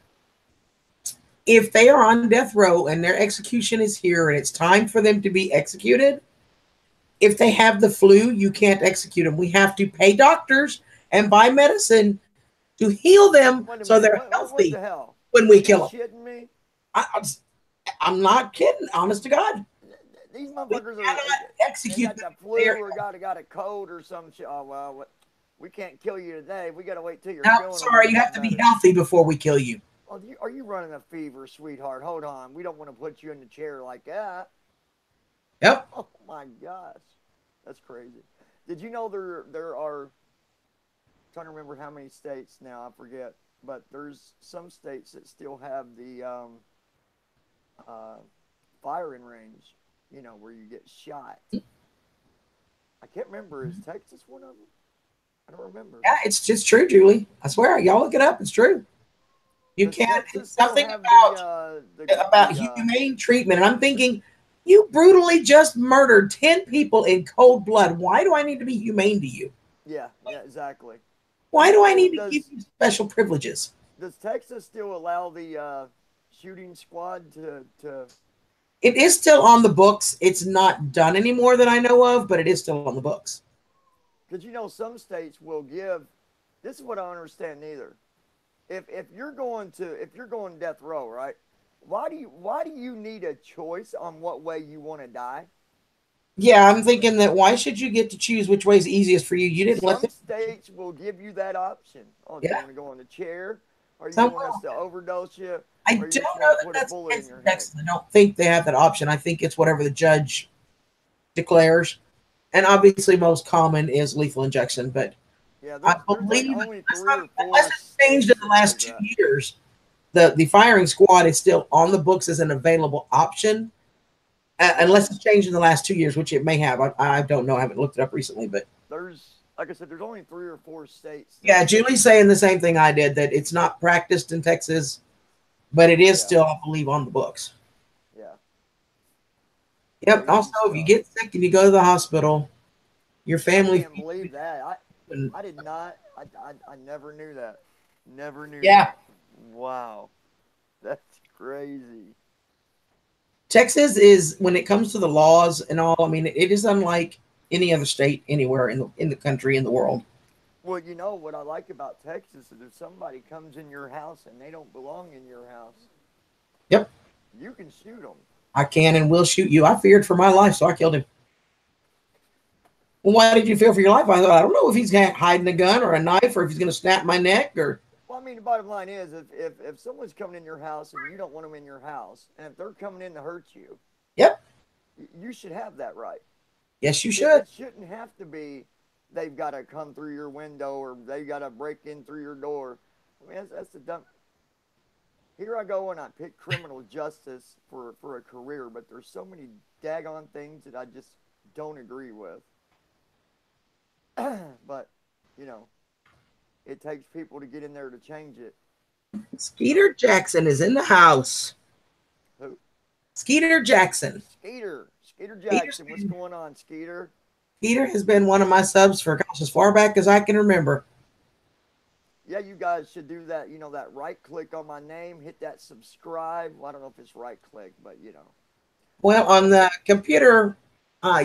If they are on death row and their execution is here and it's time for them to be executed, if they have the flu, you can't execute them. We have to pay doctors and buy medicine to heal them so they're healthy what the hell? when we kill them. Are you shitting me? I'm not kidding. Honest to God. These motherfuckers cannot execute they got the flu or got a cold or some shit. Oh, well, we can't kill you today. We got to wait till you're No, feeling sorry, you have to be healthy before we kill you. Oh, are you running a fever, sweetheart? Hold on. We don't want to put you in the chair like that. Yep. Oh, my gosh. That's crazy. Did you know there are, I'm trying to remember how many states now, I forget, but there's some states that still have the uh, firing range, you know, where you get shot. I can't remember. Is Texas one of them? I don't remember. Yeah, it's just true, Julie. I swear, y'all look it up. It's true. You Does can't. Texas It's still something have about humane treatment, and I'm thinking, you brutally just murdered 10 people in cold blood. Why do I need to be humane to you? yeah, yeah, exactly. Why do I So need to give you special privileges? does Texas still allow the shooting squad to It is still on the books. It's not done anymore that I know of, but it is still on the books. because you know some states will give. This is what I don't understand neither. If you're going to if you're going death row, right? Why do you need a choice on what way you want to die? Yeah, I'm thinking that why should you get to choose which way is easiest for you? You didn't let Some them. states will give you that option. Oh, do you Yeah, want to go in the chair? Or you some want us will. to overdose you? I Or you don't just know want to that put a that's bullet the in case in your head? Texas. I don't think they have that option. I think it's whatever the judge declares. And obviously, most common is lethal injection. But Yeah, I there's like believe only unless, three or unless four it's changed in states the that last does two that. years, the firing squad is still on the books as an available option. Yeah, Unless it's changed in the last 2 years, which it may have. I don't know. I haven't looked it up recently, but there's like I said, there's only three or four states that. yeah, Julie's saying the same thing I did, that it's not practiced in Texas, but it is Yeah, still, I believe, on the books. yeah, Yep. Also, crazy if you stuff. get sick and you go to the hospital, your I family. can't believe that. I did not. I never knew that. Never knew Yeah, that. Wow, that's crazy. Texas is, when it comes to the laws and all. I mean, it is unlike any other state anywhere in the country, in the world. Well, you know what I like about Texas is if somebody comes in your house and they don't belong in your house, Yep, you can shoot them. I can and will shoot you. I feared for my life, so I killed him. Well, why did you fear for your life? I thought, I don't know if he's hiding a gun or a knife, or if he's going to snap my neck, or Well, I mean, the bottom line is if someone's coming in your house and you don't want them in your house, and if they're coming in to hurt you, yep, you should have that right. yes, you It, should. it shouldn't have to be they've got to come through your window or they got to break in through your door. I mean, that's the dumb. Here I go and I pick criminal justice for a career, but there's so many daggone things that I just don't agree with. But, you know, it takes people to get in there to change it. Skeeter Jackson is in the house. Who? Skeeter Jackson. Skeeter. Skeeter Skeeter, Jackson. What's going on, Skeeter? Skeeter has been one of my subs for, gosh, as far back as I can remember. Yeah, you guys should do that. You know, that right click on my name, hit that subscribe. Well, I don't know if it's right click, but you know. Well, on the computer,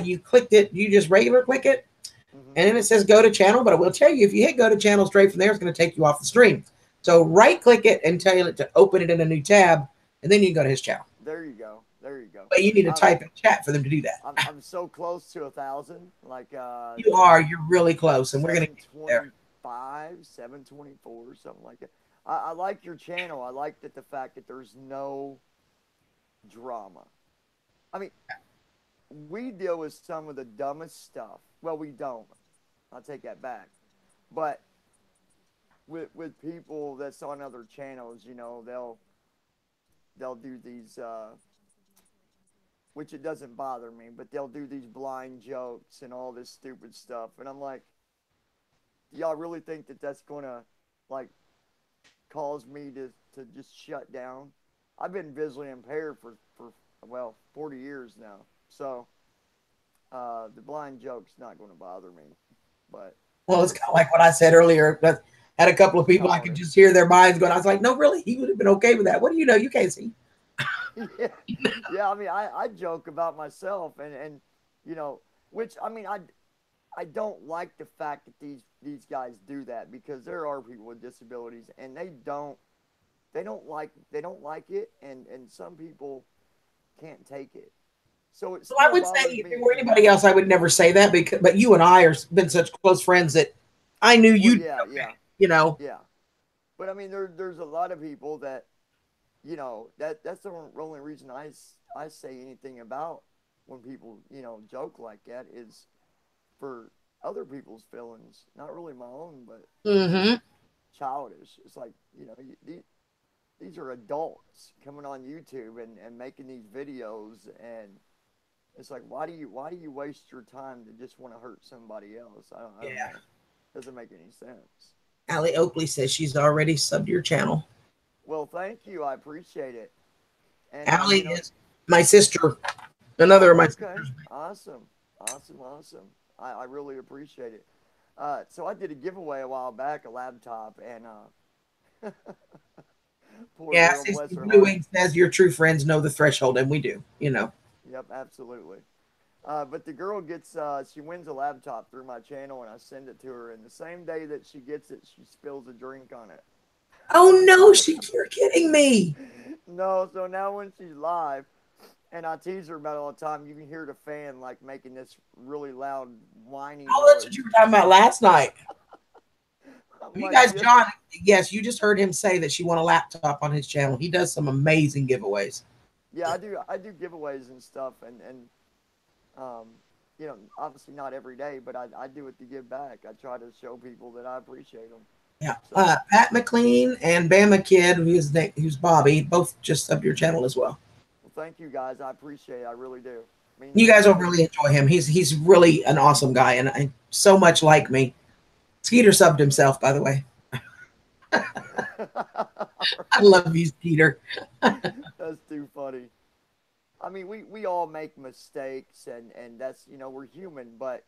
you clicked it, you just regular click it, Hmm. and then it says go to channel. But I will tell you, if you hit go to channel straight from there, it's going to take you off the stream. So right click it and tell it to open it in a new tab, and then you can go to his channel. There you go. There you go. But you need to I'm type in chat for them to do that. I'm so close to 1,000. Like You are, you're really close, and we're going to get you there. 725, 724, something like that. I like your channel. I like that the fact that there's no drama. I mean, we deal with some of the dumbest stuff. Well, we don't. I'll take that back. But with people that's on other channels, you know, they'll do these which it doesn't bother me, but they'll do these blind jokes and all this stupid stuff. And I'm like, y'all really think that that's going to like cause me to just shut down? I've been visually impaired for well, 40 years now. So the blind joke's not going to bother me. But Well, it's kind of like what I said earlier. That had a couple of it's people, I could childish. just hear their minds going. I was like, no, really, he would have been okay with that. What do you know? You can't see. Yeah, yeah. I mean, I joke about myself, and you know, which I mean, I don't like the fact that these guys do that because there are people with disabilities and they don't like it, and some people can't take it. So it So I still would say, bothers if me. it were anybody else, I would never say that. Because, but you and I are been such close friends that I knew Well, you'd be yeah, okay. yeah, You know, yeah. But I mean, there's a lot of people that you know that's the only reason I say anything about when people you know joke like that is for other people's feelings, not really my own, but mm-hmm. childish. It's like, you know, these are adults coming on YouTube and making these videos, and it's like, why do you waste your time to just want to hurt somebody else? I don't know. It doesn't make any sense. Allie Oakley says she's already subbed your channel. Well, thank you. I appreciate it. And Allie is my sister. Another of my sisters. Awesome. I really appreciate it. So I did a giveaway a while back, a laptop, and poor girl, bless her Blue heart. Wing says your true friends know the threshold, and we do, you know. Yep, absolutely. But the girl gets, she wins a laptop through my channel, and I send it to her. And the same day that she gets it, she spills a drink on it. Oh no, you're kidding me. No, so now when she's live, and I tease her about it all the time, you can hear the fan like making this really loud whining. Oh, that's what you were talking about last night. You like, guys, John, yes, you just heard him say that she won a laptop on his channel. He does some amazing giveaways. Yeah, I do giveaways and stuff, and you know, obviously not every day, but I do it to give back. I try to show people that I appreciate them. Yeah, So, Pat McLean and Bama Kid, who's Bobby, both just subbed your channel as well. well, thank you guys. I appreciate it. I really do. You guys will really enjoy him. He's really an awesome guy, and so much like me. Skeeter subbed himself, by the way. I love you, Skeeter. That's too funny. I mean, we all make mistakes, and that's, you know, we're human, but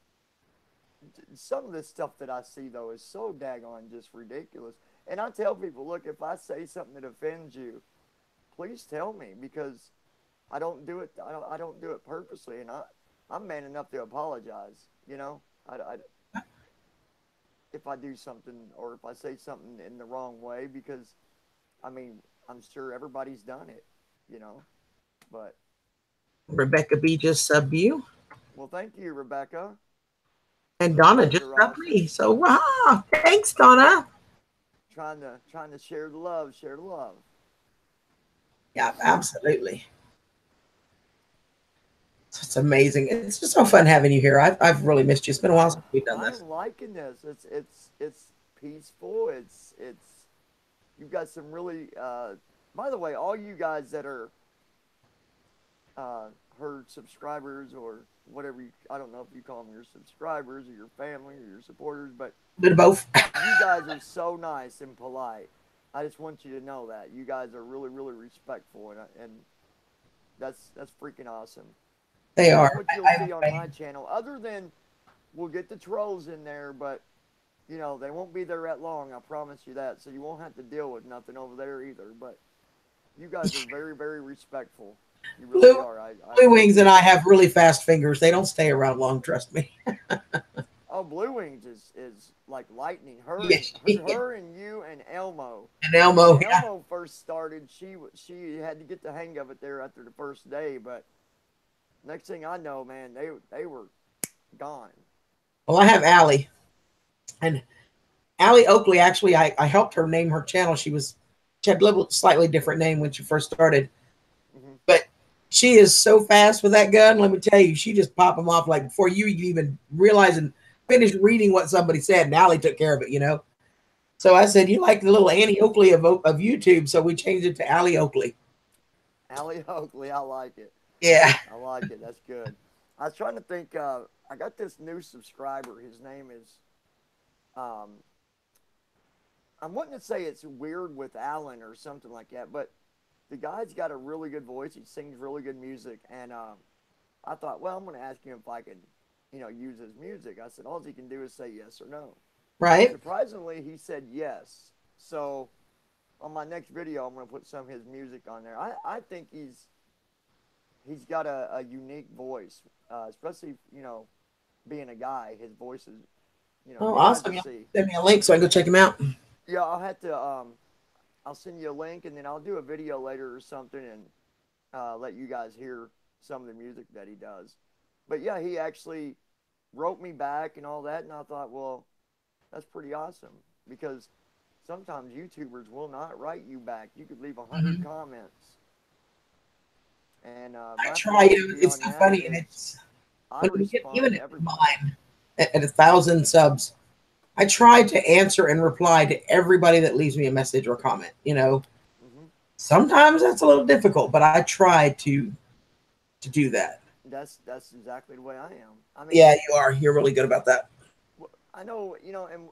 some of this stuff that I see, though, is so daggone just ridiculous. And I tell people, look, if I say something that offends you, please tell me, because I don't do it. I don't do it purposely, and I'm man enough to apologize. You know, if I do something or if I say something in the wrong way, because I mean, I'm sure everybody's done it. You know, but Rebecca B just subbed you. Well, thank you, Rebecca. And Donna just subbed me. So wow, thanks, Donna. Trying to share the love, Yeah, absolutely. It's amazing. It's just so fun having you here. I've really missed you. It's been a while since we've done this. I'm liking this. It's peaceful. It's you've got some really. By the way, all you guys that are herd subscribers or whatever I don't know if you call them your subscribers or your family or your supporters, but both. You guys are so nice and polite. I just want you to know that you guys are really, really respectful, and that's freaking awesome. They are. What you'll see on my channel, other than we'll get the trolls in there, but you know they won't be there that long. I promise you that. So you won't have to deal with nothing over there either. But you guys are very, very respectful. You really are. Blue Wings and I have really fast fingers. They don't stay around long. Trust me. Oh, Blue Wings is like lightning. Her and you and Elmo. And Elmo. When Elmo first started, she had to get the hang of it there after the first day, but next thing I know, man, they were gone. Well, I have Allie. And Allie Oakley, actually, I helped her name her channel. She had a little slightly different name when she first started. Mm-hmm. But she is so fast with that gun. Let me tell you, she just popped them off like before you even realize and finish reading what somebody said. And Allie took care of it, you know. So I said, you like the little Annie Oakley of YouTube. So we changed it to Allie Oakley. Allie Oakley, I like it. Yeah. I like it. That's good. I was trying to think. I got this new subscriber. His name is, I'm wanting to say it's Weird with Alan or something like that, but the guy's got a really good voice. He sings really good music. And I thought, well, I'm going to ask him if I can, use his music. I said, all he can do is say yes or no. Right. Surprisingly, he said yes. So on my next video, I'm going to put some of his music on there. I think he's got a unique voice, especially, being a guy. His voice is, oh, awesome. Send me a link so I can go check him out. Yeah, I'll have to, I'll send you a link, and then I'll do a video later or something and let you guys hear some of the music that he does. But, yeah, he actually wrote me back and all that, and I thought, well, that's pretty awesome because sometimes YouTubers will not write you back. You could leave 100 comments. And I try. It's so funny, and it's when we get even at mine at 1,000 subs. I try to answer and reply to everybody that leaves me a message or comment. Hmm. Sometimes that's a little difficult, but I try to do that. That's exactly the way I am. I mean, Yeah, you are. You're really good about that. I know, and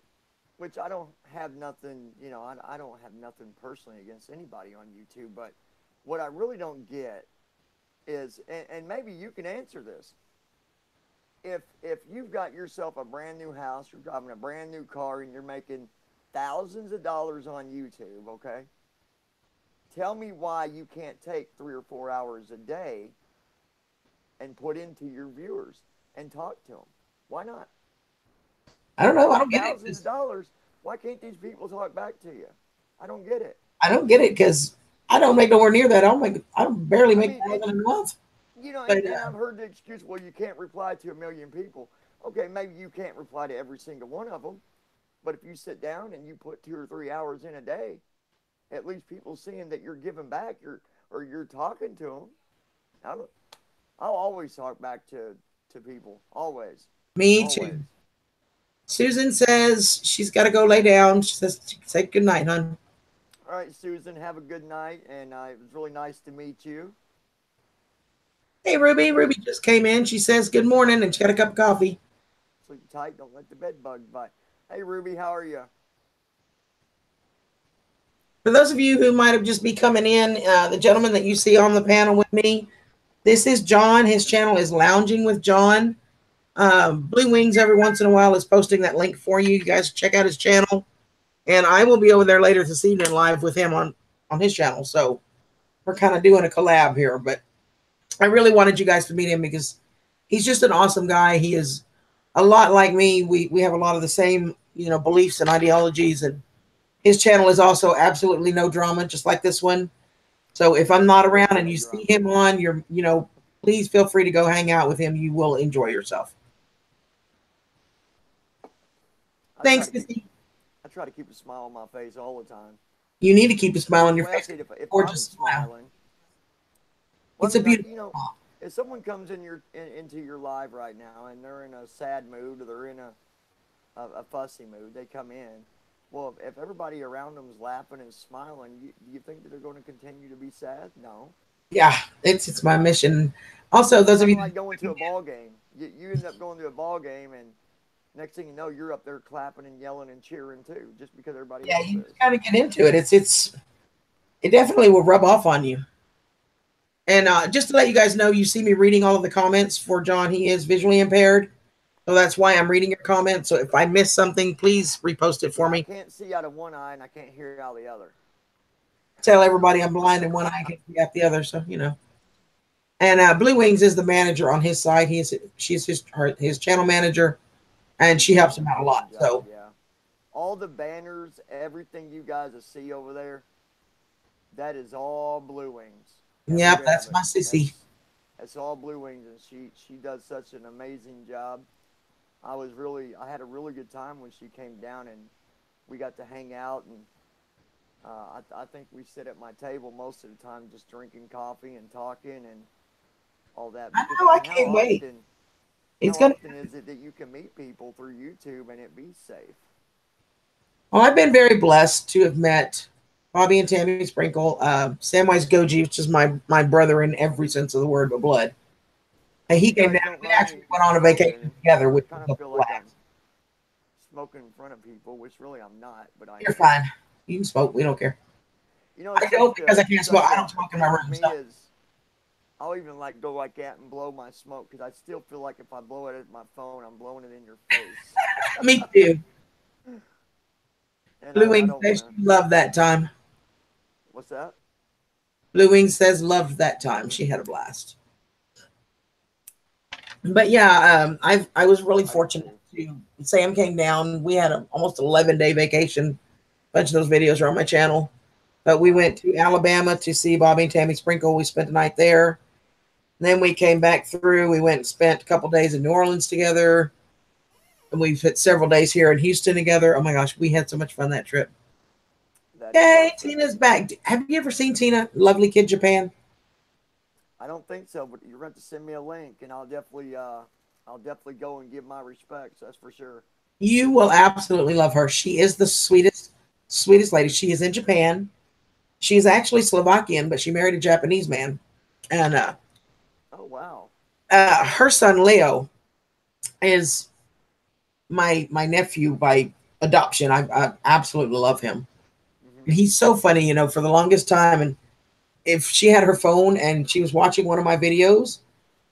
which I don't have nothing, I don't have nothing personally against anybody on YouTube, but what I really don't get is, and maybe you can answer this. If you've got yourself a brand new house, you're driving a brand new car, and you're making thousands of dollars on YouTube, okay? Tell me why you can't take 3 or 4 hours a day and put into your viewers and talk to them. Why not? I don't You're know. I making don't get it. thousands of dollars. Why can't these people talk back to you? I don't get it. I don't get it because I don't make nowhere near that. I don't barely I make mean, more it's, than a month. and, But and I've heard the excuse, well, you can't reply to a million people. Okay, maybe you can't reply to every single one of them, but if you sit down and you put 2 or 3 hours in a day, at least people seeing that you're giving back, you're talking to them. I'll, I'll always talk back to people, always, me always. too. Susan says she's got to go lay down. She says, say good night, hon. All right, Susan, have a good night, and it was really nice to meet you. Hey, Ruby. Ruby just came in. She says good morning and she got a cup of coffee. Sleep tight, don't let the bed bug bite. Hey, Ruby, how are you? For those of you who might have just be coming in, the gentleman that you see on the panel with me, this is John. His channel is Lounging with John. Blue Wings every once in a while is posting that link for you. You guys check out his channel. And I will be over there later this evening live with him on his channel. So we're kind of doing a collab here. But I really wanted you guys to meet him because he's just an awesome guy. He is a lot like me. We have a lot of the same, beliefs and ideologies. And his channel is also absolutely no drama, just like this one. So if I'm not around and you see him on, please feel free to go hang out with him. You will enjoy yourself. I try Thanks, to keep Missy. I try to keep a smile on my face all the time. You need to keep a smile on your Well, I face. said if I'm Gorgeous smile. smiling, well, I It's a mean, beautiful smile. if someone comes into your live right now and they're in a sad mood or they're in a fussy mood, they come in. Well, if everybody around them is laughing and smiling, do you think that they're going to continue to be sad? No. Yeah, it's my mission. Also, It's those of kind you of like going to a ball game. You end up going to a ball game, and next thing you know, you're up there clapping and yelling and cheering too, just because everybody yeah, else you is. got to get into it. It definitely will rub off on you. And just to let you guys know, you see me reading all of the comments for John. He is visually impaired, so that's why I'm reading your comments. So if I miss something, please repost it for Yeah, I me. can't see out of one eye and I can't hear out of the other. Tell everybody I'm blind in one eye, can't see out the other. So And Blue Wings is the manager on his side. She's his channel manager, and she She's helps doing him an out a lot. amazing job, So yeah. All the banners, everything you guys see over there, that is all Blue Wings. Every yep, bit of that's it. my sissy. That's all Blue Wings, and she does such an amazing job. I had a really good time when she came down and we got to hang out, and I think we sit at my table most of the time just drinking coffee and talking and all that, I because know. I I mean, can't wait. how It's gonna. often is it that you can meet people through YouTube and it be safe? Well, I've been very blessed to have met Bobby and Tammy Sprinkle, Samwise Goji, which is my brother in every sense of the word, but blood. And Hope he you came guys down. don't We mind me actually went on a vacation smoking. together, I which kind was of a feel like I'm blast. smoking in front of people, which really I'm not, but I You're am. fine. You can smoke. We don't care. It's I such don't because I can't smoke. I a don't smoke in my thing with room. me So is I'll even like go like that and blow my smoke because I still feel like if I blow it at my phone, I'm blowing it in your face, me too. and Blue I Wings don't want says to. she loved that time. What's that? Blue Wings says loved that time. She had a blast. But yeah, I was really I do fortunate too. to. Sam came down. We had an almost 11-day vacation. A bunch of those videos are on my channel. But we went Wow. to Alabama to see Bobby and Tammy Sprinkle. We spent the night there. Then we came back through. We went and spent a couple days in New Orleans together. And we've had several days here in Houston together. Oh my gosh, we had so much fun that trip. That is Yay, awesome. Tina's back. Have you ever seen Tina? Lovely Kid Japan. I don't think so, but you're going to send me a link, and I'll definitely go and give my respects. That's for sure. You will absolutely love her. She is the sweetest lady. She is in Japan. She is actually Slovakian, but she married a Japanese man. And Oh wow. her son Leo is my nephew by adoption. I absolutely love him. Hmm. And he's so funny, for the longest time. And if she had her phone and she was watching one of my videos,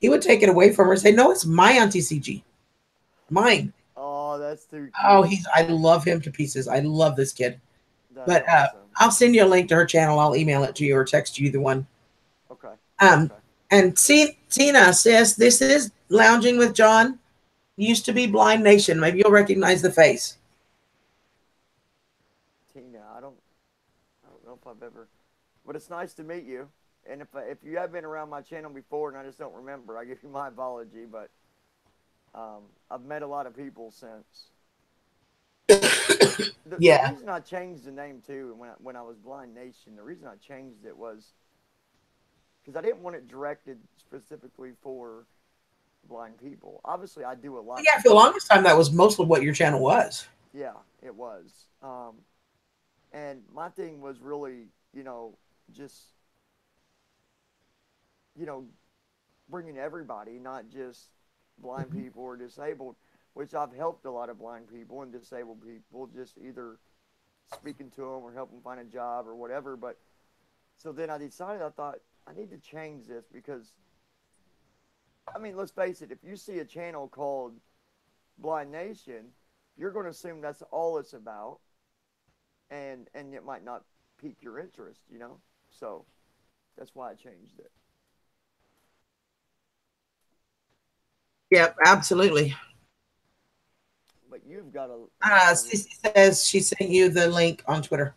he would take it away from her and say, "No, it's my Auntie CG, mine." Oh, that's too Oh, cute. I love him to pieces. I love this kid. That's But awesome. I'll send you a link to her channel. I'll email it to you or text you, either one. Okay. Um, Okay. and see, Tina says this is Lounging with John. Used to be Blind Nation. Maybe you'll recognize the face. Tina, I don't know if I've ever, but it's nice to meet you. And if you have been around my channel before and I just don't remember, I give you my apology. But I've met a lot of people since. The Yeah, reason I changed the name too, when I was Blind Nation, the reason I changed it was because I didn't want it directed specifically for blind people. Obviously, I do a lot yeah. for For the blind longest time, that people. was mostly what your channel was. Yeah, it was. And my thing was really, just you know, bringing everybody, not just blind people or disabled, which I've helped a lot of blind people and disabled people, just either speaking to them or helping find a job or whatever. But so then I decided, I thought, I need to change this because, I mean, let's face it, if you see a channel called Blind Nation, you're going to assume that's all it's about, and it might not pique your interest. So that's why I changed it. Yep, absolutely. But you've got a Sissy says she sent you the link on Twitter.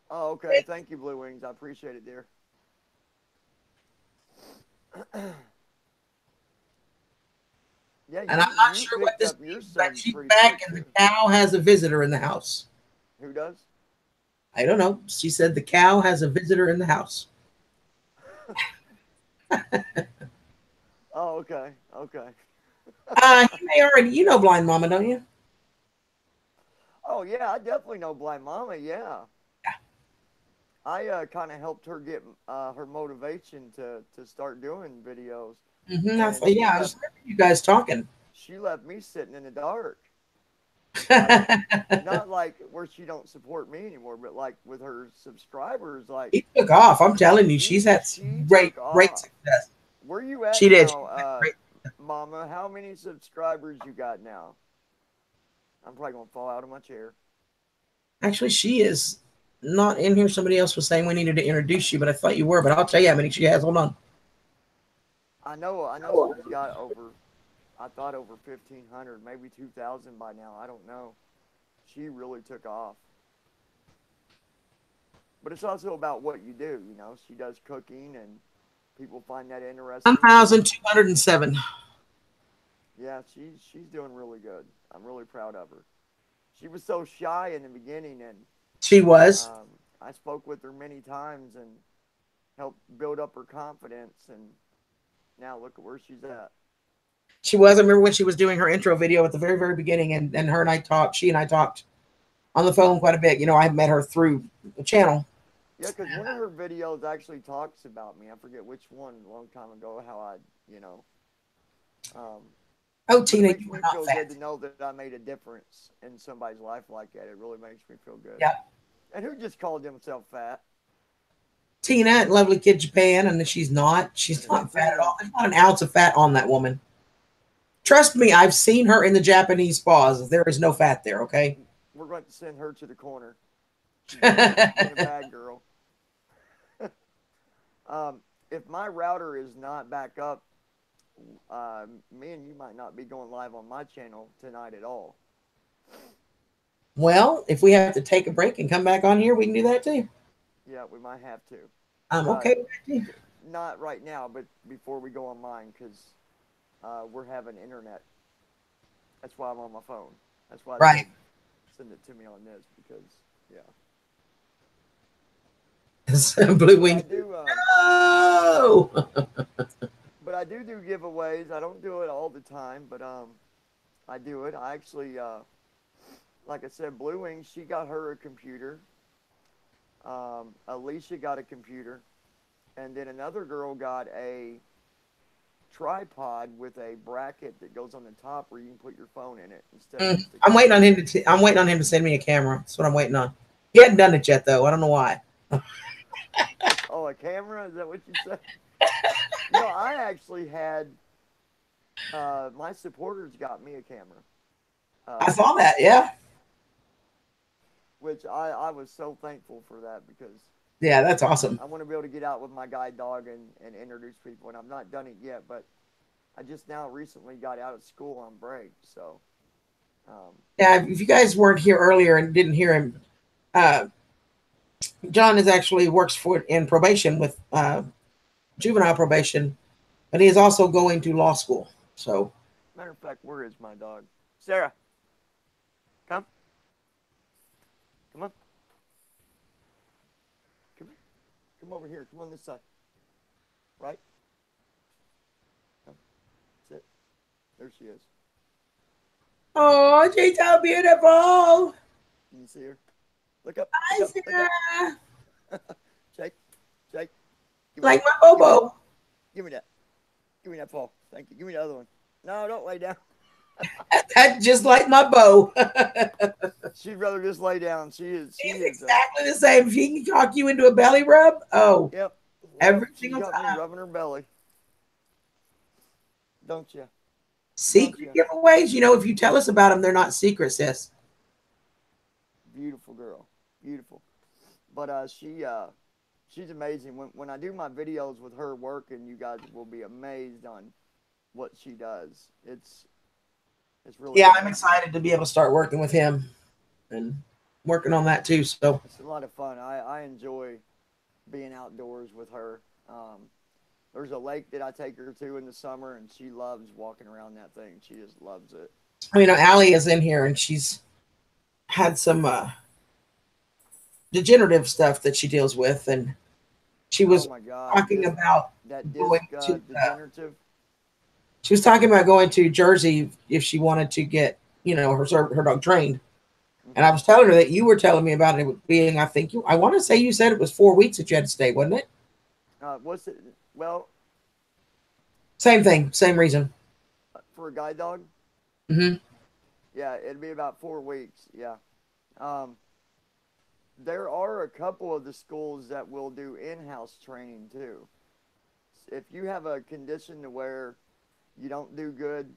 oh, okay. Thank you, Blue Wings. I appreciate it, dear. Yeah, And I'm not you sure what picked this up your means, but subs she's pretty back quick and the too. cow has a visitor in the house. Who does? I don't know. She said the cow has a visitor in the house. Oh, okay, okay. You may already, Blind Mama, don't you? Oh yeah, I definitely know Blind Mama. Yeah, I kind of helped her get her motivation to start doing videos, and Yeah, I just remember you guys talking. she left me sitting in the dark. Like not like where she don't support me anymore, but like with her subscribers, like He took off. I'm telling you, she's had she great, took great off. success. Where you at She did. She now, had great. Mama? How many subscribers you got now? I'm probably gonna fall out of my chair. Actually, she is not in here. Somebody else was saying we needed to introduce you, but I thought you were. But I'll tell you how many she has. Hold on. I know she's got over. I thought over 1,500, maybe 2,000 by now. I don't know. She really took off. But it's also about what you do. She does cooking, and people find that One interesting too. thousand two hundred and seven. Yeah, she's doing really good. I'm really proud of her. She was so shy in the beginning, and She was. um, I spoke with her many times and helped build up her confidence. And now look at where she's at. She was. I remember when she was doing her intro video at the very, very beginning, and her and I talked. She and I talked on the phone quite a bit. I met her through the channel. Yeah, because one of her videos actually talks about me. I forget which one, a long time ago, how you know, um, Oh, but it Tina, makes you me were not feel good fat. to know that I made a difference in somebody's life like that. It really makes me feel good. Yeah. And who just called himself fat? Tina, lovely kid Japan, and she's not. She's Hey, not fat at Tina. all. There's not an ounce of fat on that woman. Trust me, I've seen her in the Japanese spas. There is no fat there, okay? We're going to send her to the corner. She's being a bad girl. um, if my router is not back up, me and you might not be going live on my channel tonight at all. Well, if we have to take a break and come back on here, we can do that too. Yeah, we might have to. I'm Uh, okay with that too. Not right now, but before we go on mine, because we're having internet. That's why I'm on my phone. That's why I Right. said send it to me on this because yeah. Blue But I wings. do. Oh, But I do giveaways. I don't do it all the time, but I do it. I actually, like I said, Blue Wing, she got her a computer. Alicia got a computer. And then another girl got a tripod with a bracket that goes on the top where you can put your phone in it instead of just a I'm waiting camera. on him to. I'm waiting on him to send me a camera. That's what I'm waiting on. He hadn't done it yet, though. I don't know why. Oh, a camera? Is that what you said? You know, I actually had my supporters got me a camera, I uh, saw that. Yeah, which I was so thankful for that because yeah, that's awesome. I want to be able to get out with my guide dog and introduce people. And I've not done it yet, but I just now recently got out of school on break. So, um, Yeah, if you guys weren't here earlier and didn't hear him, uh, John is actually works for in probation with juvenile probation, but he is also going to law school. So matter of fact, where is my dog? Sarah, come. Come on. Come here. Come over here. Come on this side. Right? Come. Sit. There she is. oh, she's so beautiful. Can you see her? Look up. Look Hi, up. Look up. Sarah. Shake. Shake. Give me Like that. my Give me that. Bobo. Give me that. Give me that ball. Thank you. Give me the other one. No, don't lay down. That's just like my bow. She'd rather just lay down. She is. She He's is. exactly the same. If he can talk you into a belly rub, oh, Yep. Yep. every She's single got me time. rubbing her belly. Don't you? Don't Secret you? giveaways, if you tell us about them, they're not secret, sis. Beautiful girl. Beautiful. But she's amazing. When I do my videos with her working, you guys will be amazed on what she does. It's really Yeah, I'm amazing. excited to be able to start working with him and working on that too. So, It's a lot of fun. I enjoy being outdoors with her. There's a lake that I take her to in the summer, and she loves walking around that thing. She just loves it. Allie is in here and she's had some degenerative stuff that she deals with, and she Oh was my God, talking about that disc going to. degenerative. She was talking about going to Jersey if she wanted to get, her dog trained. And I Hmm. was telling her that you were telling me about it being, I think I want to say you said it was 4 weeks that you had to stay, wasn't it? What's it? Well, Same thing, same reason. for a guide dog, Hmm. yeah, it'd be about 4 weeks. Yeah. Um, there are a couple of the schools that will do in-house training too. If you have a condition to where you don't do good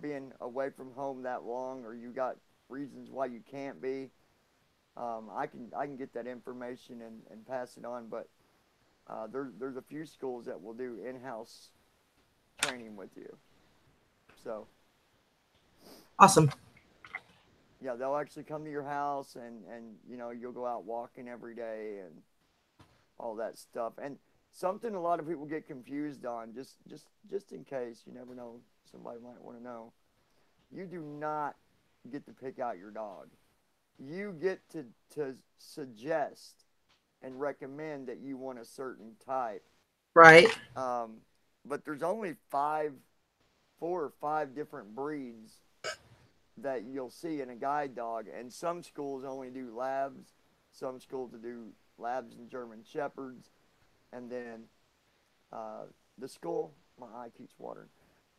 being away from home that long, or you got reasons why you can't be, I can get that information and pass it on. But there's a few schools that will do in-house training with you. So Awesome. yeah, they'll actually come to your house and you'll go out walking every day and all that stuff. And something a lot of people get confused on, just in case, you never know, somebody might want to know. You do not get to pick out your dog. You get to suggest and recommend that you want a certain type. Right. Um, but there's only 4 or 5 different breeds that you'll see in a guide dog, and some schools only do labs, some schools do labs and German shepherds, and then uh, the school, my eye keeps watering.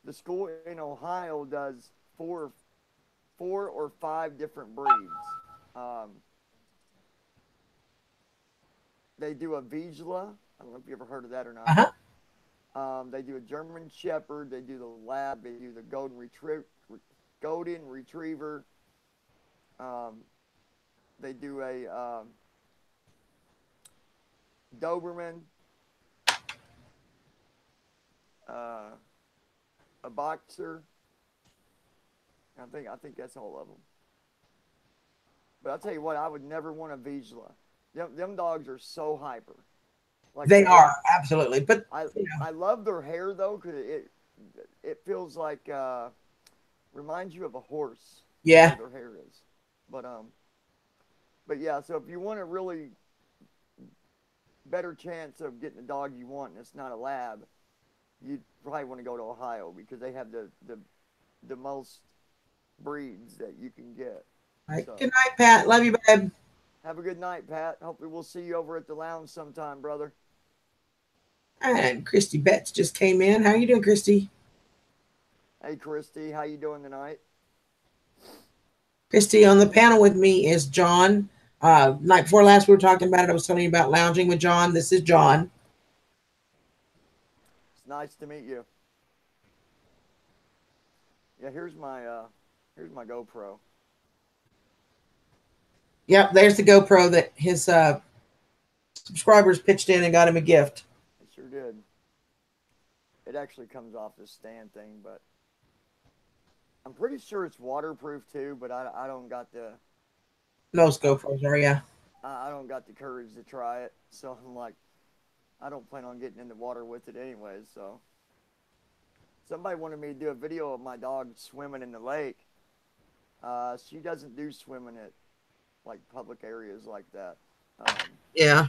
The school in Ohio does four or 5 different breeds. Um, they do a Vizsla. I don't know if you ever heard of that or not. Uh-huh. They do a German Shepherd. They do the Lab. They do the Golden Retriever. Um, they do a Doberman, uh, a Boxer. I think that's all of them. But I'll tell you what, I would never want a Vizsla. Them dogs are so hyper. Like They are, absolutely. But I love their hair though, because it feels like reminds you of a horse. The yeah, way their hair is. But yeah. So if you want a really better chance of getting the dog you want, and it's not a lab, you'd probably want to go to Ohio because they have the most breeds that you can get. All right. So Good night, Pat. Love you, babe. have a good night, Pat. Hopefully we'll see you over at the lounge sometime, brother. And Christy Betts just came in. How you doing, Christy? Hey, Christy, how you doing tonight? Christy, on the panel with me is John. Night before last, we were talking about it. I was telling you about lounging with John. This is John. It's nice to meet you. Yeah, here's my GoPro. Yep, there's the GoPro that his subscribers pitched in and got him a gift. It sure did. It actually comes off this stand thing, but I'm pretty sure it's waterproof too. But I don't got the Most GoPros are, yeah. I don't got the courage to try it. So I'm like, I don't plan on getting in the water with it anyways. So somebody wanted me to do a video of my dog swimming in the lake. She doesn't do swimming at like public areas like that. Yeah.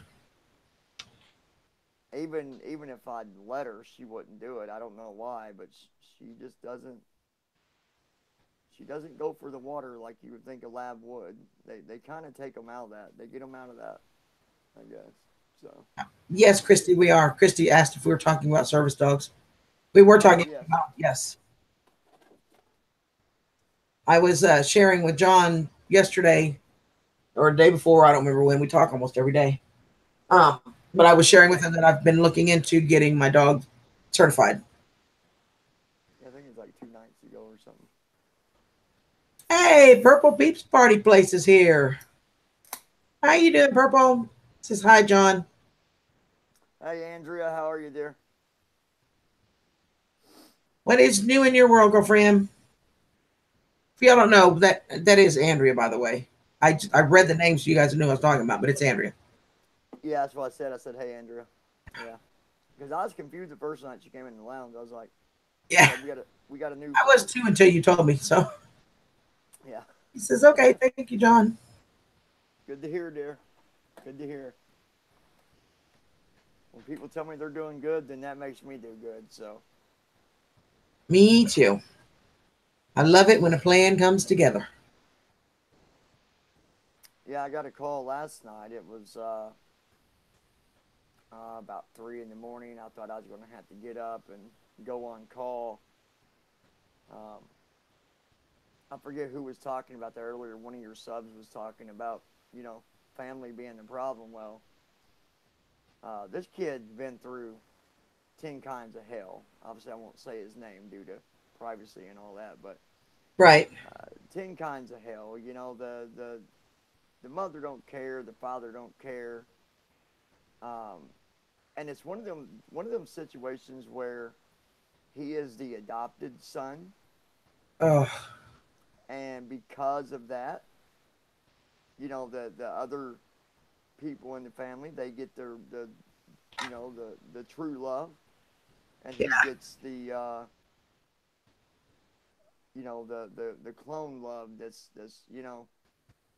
Even if I'd let her, she wouldn't do it. I don't know why, but she just doesn't. She doesn't go for the water like you would think a lab would. They kind of take them out of that. They get them out of that, I guess. So. Yes, Christy, we are. Christy asked if we were talking about service dogs. We were talking yes. about, yes. I was sharing with John yesterday or the day before. I don't remember when. We talk almost every day. But I was sharing with him that I've been looking into getting my dog certified. Yeah, I think it's like 2 nights ago or something. Hey, Purple Peeps Party Place is here. How you doing, Purple? Says hi, John. Hey, Andrea, how are you, dear? What is new in your world, girlfriend? If y'all don't know, that is Andrea, by the way. I read the names so you guys knew what I was talking about, but it's Andrea. Yeah, that's what I said. I said, hey, Andrea. Yeah. Because I was confused the first night she came in the lounge. I was like, yeah, we got a new. I was too until you told me. So yeah. He says, okay, thank you, John. Good to hear, dear. Good to hear. When people tell me they're doing good, then that makes me do good. So. Me too. I love it when a plan comes together. Yeah, I got a call last night. It was about 3 in the morning. I thought I was going to have to get up and go on call. I forget who was talking about that earlier. One of your subs was talking about, family being the problem. Well, this kid's been through 10 kinds of hell. Obviously, I won't say his name due to privacy and all that, but right. 10 kinds of hell. The mother don't care, the father don't care, and it's one of them situations where he is the adopted son, Oh, and because of that, the other people in the family, they get the true love, and he gets the the clone love that's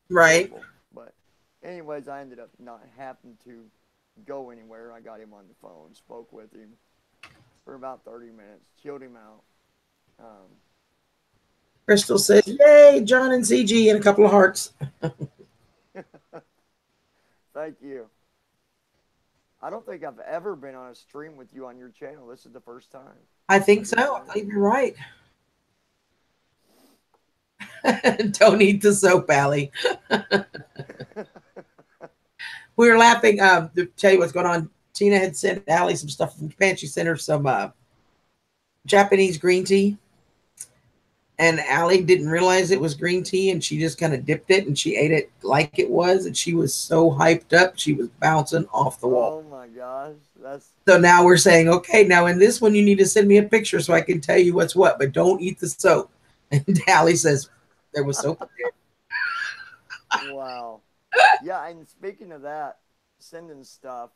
right. horrible. But anyways, I ended up not having to go anywhere. I got him on the phone, spoke with him for about 30 minutes, chilled him out. Crystal says, yay, John and CG, and a couple of hearts. Thank you. I don't think I've ever been on a stream with you on your channel. This is the first time. I think so. I think you're right. Don't eat the soap, Allie. We were laughing. To tell you what's going on, Tina had sent Allie some stuff from Japan. She sent her some Japanese green tea. And Allie didn't realize it was green tea, and she just kind of dipped it, and she ate it like it was, and she was so hyped up, she was bouncing off the wall. Oh my gosh, that's So now we're saying, okay, now in this one, you need to send me a picture so I can tell you what's what, but don't eat the soap. And Allie says, there was soap in there. wow. Yeah, and speaking of that, sending stuff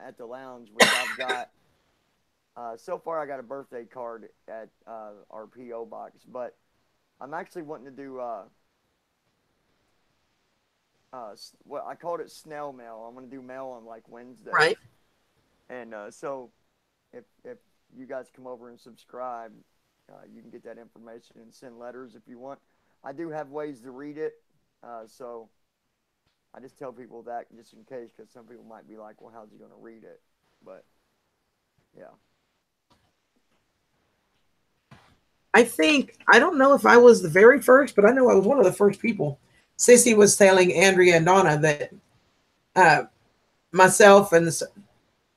at the lounge, which I've got. So far, I got a birthday card at our PO box, but I'm actually wanting to do what I called it snail mail. I'm going to do mail on like Wednesday. Right. And so if you guys come over and subscribe, you can get that information and send letters if you want. I do have ways to read it, so I just tell people that just in case, because some people might be like, well, how's he going to read it? But, yeah. I don't know if I was the very first, but I know I was one of the first people. Sissy was telling Andrea and Donna that myself and the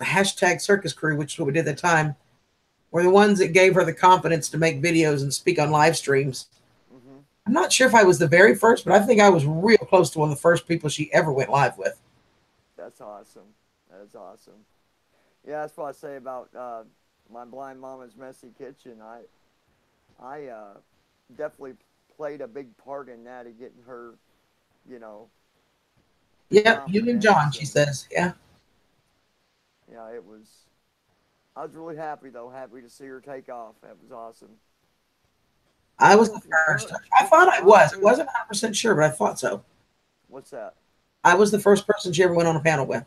hashtag circus crew, which is what we did at the time, were the ones that gave her the confidence to make videos and speak on live streams. Mm-hmm. I'm not sure if I was the very first, but I think I was real close to one of the first people she ever went live with. That's awesome. That's awesome. Yeah, that's what I say about my blind mama's messy kitchen. I definitely played a big part in that of getting her, you know. Yeah, you and John, she says. Yeah. Yeah, it was. I was really happy though. Happy to see her take off. That was awesome. I was the first. I thought I was. I wasn't 100% sure, but I thought so. What's that? I was the first person she ever went on a panel with.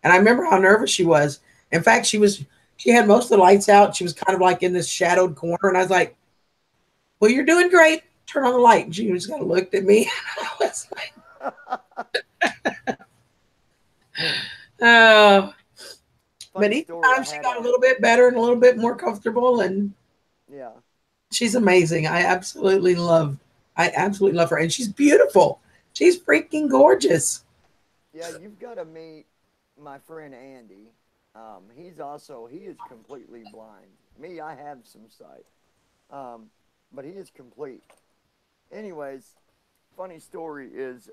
And I remember how nervous she was. In fact, she had most of the lights out. She was kind of like in this shadowed corner. And I was like, well, you're doing great. Turn on the light. And she just kind of looked at me. I was like, oh. But each time she got a little bit better and a little bit more comfortable. And yeah, she's amazing. I absolutely love her. And she's beautiful. She's freaking gorgeous. Yeah, you've got to meet my friend Andy. He is completely blind. Me, I have some sight. But he is complete. Anyways, funny story is,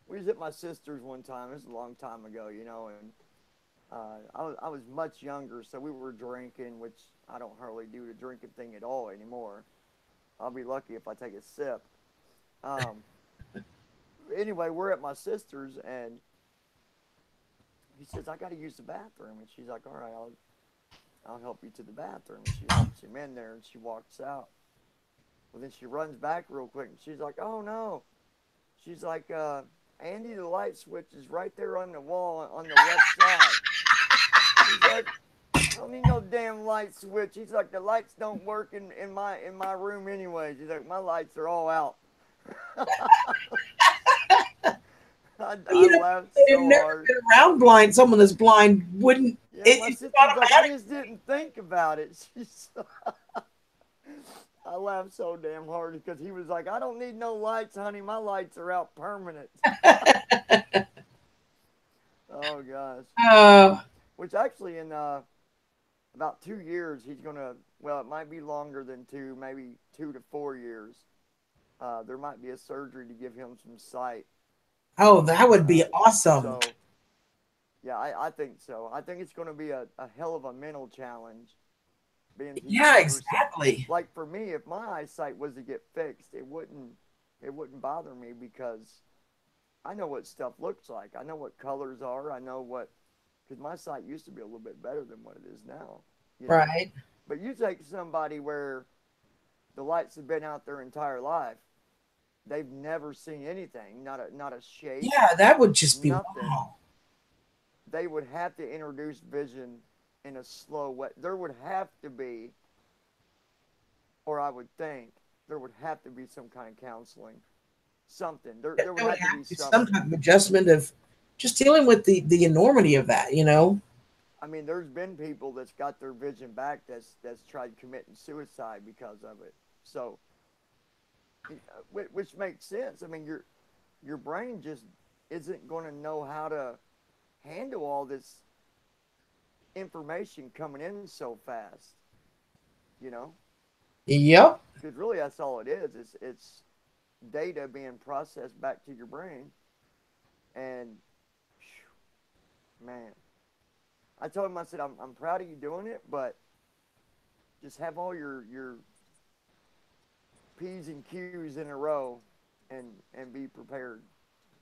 we was at my sister's one time. This is a long time ago, you know, and I was much younger, so we were drinking, which I don't hardly do the drinking thing at all anymore. I'll be lucky if I take a sip. Anyway, we're at my sister's, and he says, I got to use the bathroom. And she's like, all right, I'll help you to the bathroom. And she helps him in there, and she walks out. Well, then she runs back real quick, and she's like, oh, no. She's like, Andy, the light switch is right there on the wall on the left side. He's like, I don't need no damn light switch. He's like, the lights don't work in my room anyways. He's like, my lights are all out. I laughed so hard. Been around blind. Someone that's blind wouldn't. Yeah, my sister's like, I just didn't think about it. I laughed so damn hard because he was like, I don't need no lights, honey. My lights are out permanent. Oh, gosh. Which actually in about 2 years, he's going to, well, it might be longer than 2, maybe 2 to 4 years. There might be a surgery to give him some sight. Oh, that would be awesome. So, yeah, I think so. I think it's going to be a hell of a mental challenge. Yeah, exactly. Like for me, if my eyesight was to get fixed, it wouldn't bother me because I know what stuff looks like. I know what colors are. I know because my sight used to be a little bit better than what it is now. You know? Right. But you take somebody where the lights have been out their entire life, they've never seen anything, not a shape. Yeah, that would just be nothing. Wow. They would have to introduce vision in a slow way. There would have to be, or I would think, there would have to be some kind of counseling. Something. There would have to be some kind of adjustment of just dealing with the enormity of that, you know? I mean, there's been people that's got their vision back that's tried committing suicide because of it. So, which makes sense. I mean, your brain just isn't going to know how to handle all this information coming in so fast, you know? Yep. Because really that's all it is. It's data being processed back to your brain. And, man, I told him, I said, I'm proud of you doing it, but just have all your P's and Q's in a row and be prepared,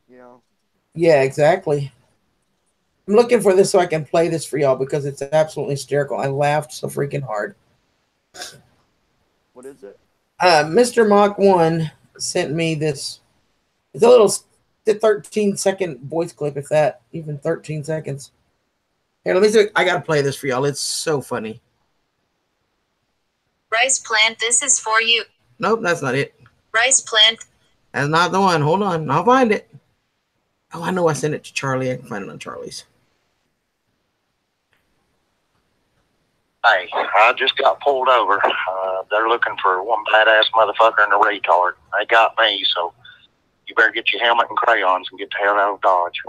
you know? Yeah, exactly. I'm looking for this so I can play this for y'all because it's absolutely hysterical. I laughed so freaking hard. What is it? Mr. Mach 1 sent me this. It's a little 13-second voice clip, if that, even 13 seconds. Here, let me see. I got to play this for y'all. It's so funny. Rice plant, this is for you. Nope, that's not it. Rice plant. That's not the one. Hold on. I'll find it. Oh, I know I sent it to Charlie. I can find it on Charlie's. Hey, I just got pulled over. They're looking for one badass motherfucker and a retard. They got me, so you better get your helmet and crayons and get the hell out of Dodge.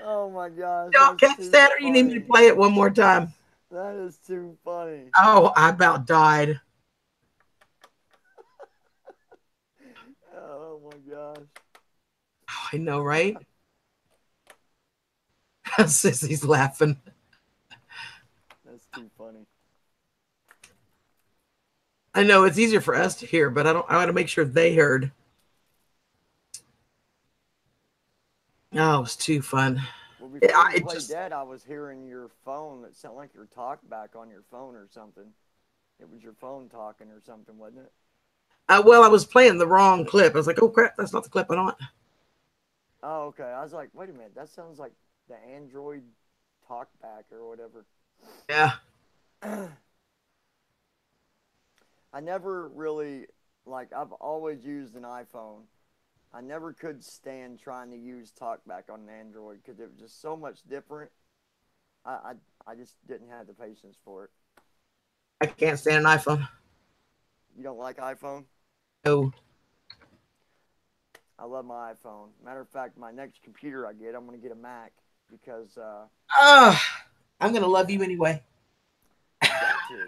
Oh my gosh. Y'all catch that, or you need me to play it one more time? That is too funny. Oh, I about died. Oh my gosh. Oh, I know, right? Sissy's laughing. That's too funny. I know it's easier for us to hear, but I want to make sure they heard. Oh, it was too fun. Well, before you it played just, that, I was hearing your phone. It sounded like your talk back on your phone or something. It was your phone talking or something, wasn't it? well, I was playing the wrong clip. I was like, oh crap, that's not the clip I want. Oh, okay. I was like, wait a minute. That sounds like the Android talkback or whatever. Yeah. I never really, like, I've always used an iPhone. I never could stand trying to use talkback on an Android because it was just so much different. I just didn't have the patience for it. I can't stand an iPhone. You don't like iPhone? No. I love my iPhone. Matter of fact, my next computer I get, I'm going to get a Mac because... I'm going to love you anyway. Got to.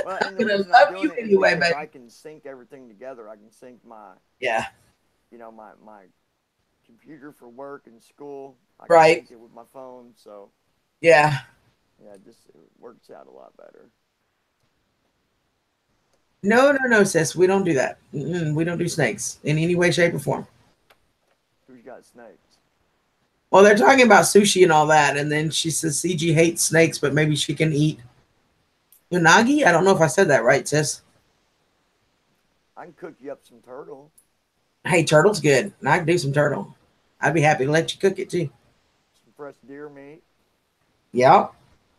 Well, and the I'm gonna reason love I'm doing you it is anyway, because baby. I can sync everything together. I can sync my, Yeah. you know, my computer for work and school. I can Right. sync it with my phone, so Yeah. yeah, it works out a lot better. No, sis. We don't do that. We don't do snakes in any way, shape, or form. Who's got snakes? Well, they're talking about sushi and all that, and then she says CG hates snakes, but maybe she can eat unagi. I don't know if I said that right, sis. I can cook you up some turtle. Hey, turtle's good, and I can do some turtle. I'd be happy to let you cook it too. Some fresh deer meat. Yeah.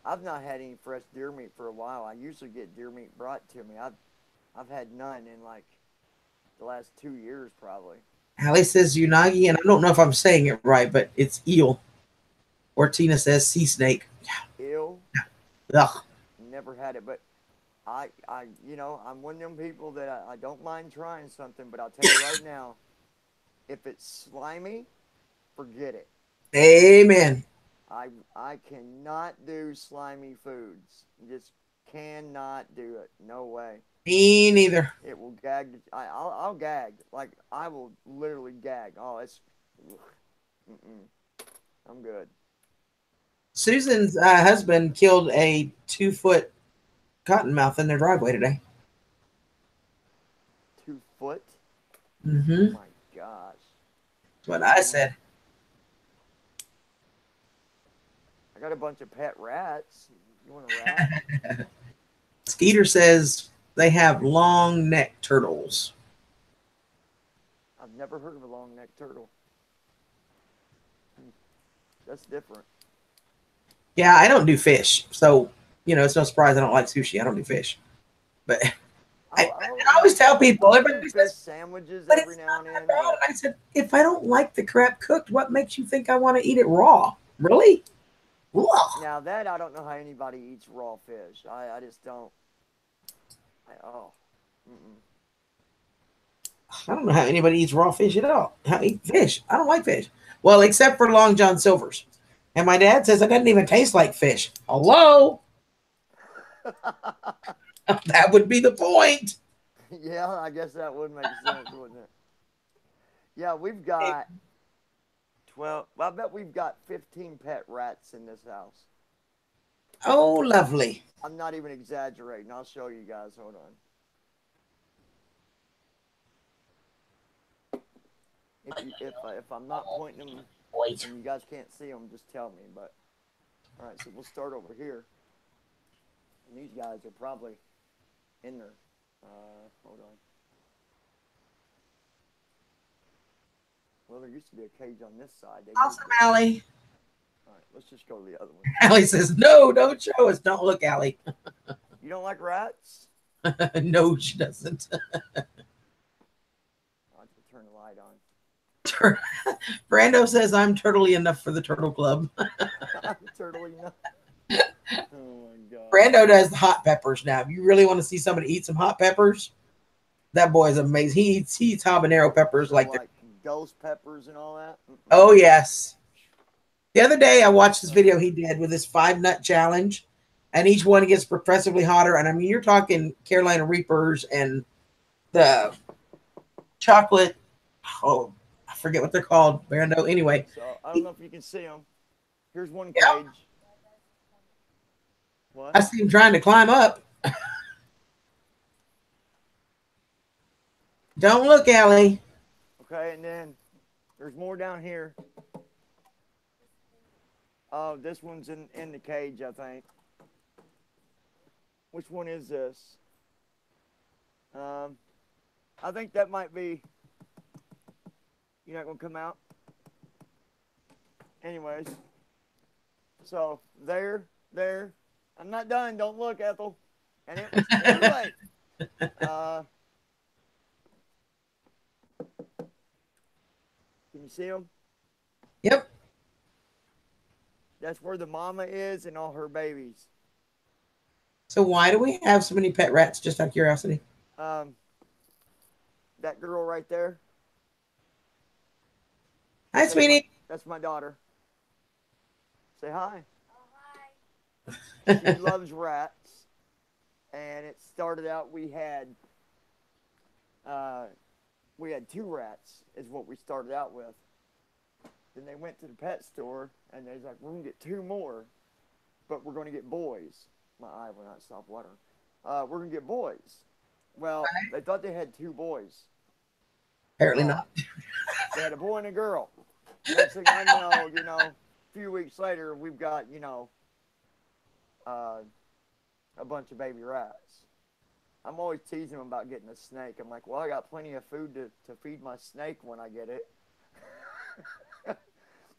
I've not had any fresh deer meat for a while. I usually get deer meat brought to me. I've had none in like the last 2 years probably. Hallie says unagi, and I don't know if I'm saying it right, but it's eel. Or Tina says sea snake. Eel. Ugh. Never had it, but you know, I'm one of them people that I don't mind trying something, but I'll tell you right now, if it's slimy, forget it. Amen. I cannot do slimy foods. Just cannot do it. No way. Me neither. It will gag. I'll gag. Like I will literally gag. Oh, it's. I'm good. Susan's husband killed a 2-foot cottonmouth in their driveway today. 2 foot? Mm-hmm. Oh my gosh. That's what I said. I got a bunch of pet rats. You want a rat? Skeeter says they have long neck turtles. I've never heard of a long neck turtle. That's different. Yeah, I don't do fish, so it's no surprise I don't like sushi. I don't do fish, but I always tell people. Everybody fish says sandwiches but every it's now not and that then. bad. And I said, if I don't like the crap cooked, what makes you think I want to eat it raw? Really? Ugh. Now that I don't know how anybody eats raw fish. I just don't. I don't know how anybody eats raw fish at all. I eat fish. I don't like fish. Well, except for Long John Silver's. And my dad says it doesn't even taste like fish. Hello? That would be the point. Yeah, I guess that would make sense, wouldn't it? Yeah, we've got 12. Well, I bet we've got 15 pet rats in this house. Oh, lovely. I'm not even exaggerating. I'll show you guys. Hold on. If I'm not pointing them and you guys can't see them, just tell me. But all right, so we'll start over here. And these guys are probably in there. Hold on. Well, there used to be a cage on this side. Awesome, Allie. All right, let's just go to the other one. Allie says, no, don't show us. Don't look, Allie. You don't like rats? No, she doesn't. I'll have to turn the light on. Brando says, I'm turtly enough for the Turtle Club. I'm turtly enough. Oh my god. Brando does the hot peppers now. If you really want to see somebody eat some hot peppers, that boy is amazing. He eats habanero peppers So like ghost peppers and all that. Oh, yes. The other day, I watched this video he did with this 5-nut challenge, and each one gets progressively hotter. And I mean, you're talking Carolina Reapers and the chocolate. Oh, I forget what they're called, Brando. Anyway, So I don't know if you can see them. Here's one Yeah. cage. What? I see him trying to climb up. Don't look, Allie. Okay, and then there's more down here. Oh, this one's in the cage, I think. Which one is this? I think that might be. You're not gonna come out. Anyways, so there. I'm not done. Don't look, Ethel. And it was too late. Can you see them? Yep. That's where the mama is and all her babies. So why do we have so many pet rats, just out of curiosity? That girl right there. Hi, sweetie. That's my daughter. Say hi. Oh, hi. She loves rats. And it started out we had 2 rats is what we started out with. Then they went to the pet store and they was like, we're gonna get 2 more, but we're gonna get boys. My eye will not stop watering. We're gonna get boys. Well, they thought they had 2 boys. Apparently not. They had a boy and a girl. Next thing I know, a few weeks later, we've got, a bunch of baby rats. I'm always teasing them about getting a snake. I'm like, well, I got plenty of food to feed my snake when I get it.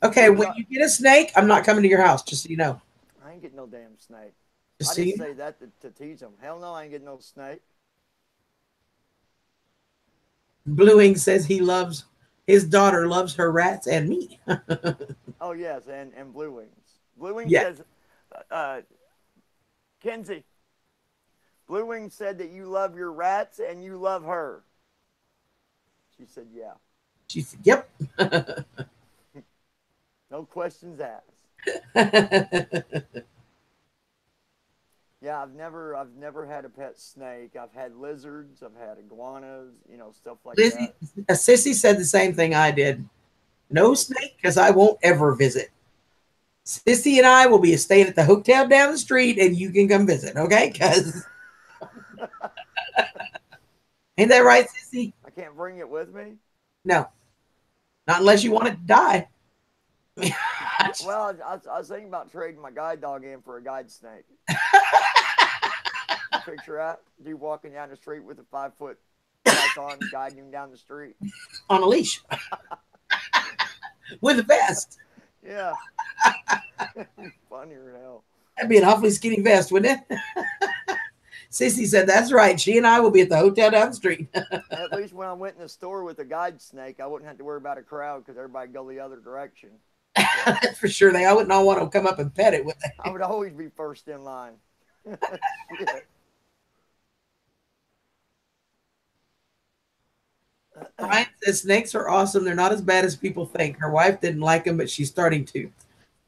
Okay, when you get a snake, I'm not coming to your house, just so you know. I ain't getting no damn snake. Just I so didn't you say that to tease them. Hell no, I ain't getting no snake. Blue Wing says his daughter loves her rats and me. Oh, yes, and Blue Wings. Blue Wings Yeah. says, Kenzie, Blue Wings said that you love your rats and you love her. She said, yeah. She said, yep. No questions asked. Yeah, I've never had a pet snake. I've had lizards, I've had iguanas, stuff like Lizzie, that. Sissy said the same thing I did. No snake, because I won't ever visit. Sissy and I will be staying at the hotel down the street, and you can come visit, okay? Because ain't that right, Sissy? I can't bring it with me? No, not unless you want it to die. Well, I was thinking about trading my guide dog in for a guide snake. Picture that, dude walking down the street with a 5-foot python guiding him down the street. On a leash. With a vest. Yeah. Funnier than hell. That'd be an awfully skinny vest, wouldn't it? Sissy said, that's right. She and I will be at the hotel down the street. At least when I went in the store with a guide snake, I wouldn't have to worry about a crowd because everybody go the other direction. That's for sure. I wouldn't all want to come up and pet it with it. I would always be first in line. Shit. Brian says snakes are awesome. They're not as bad as people think. Her wife didn't like them, but she's starting to.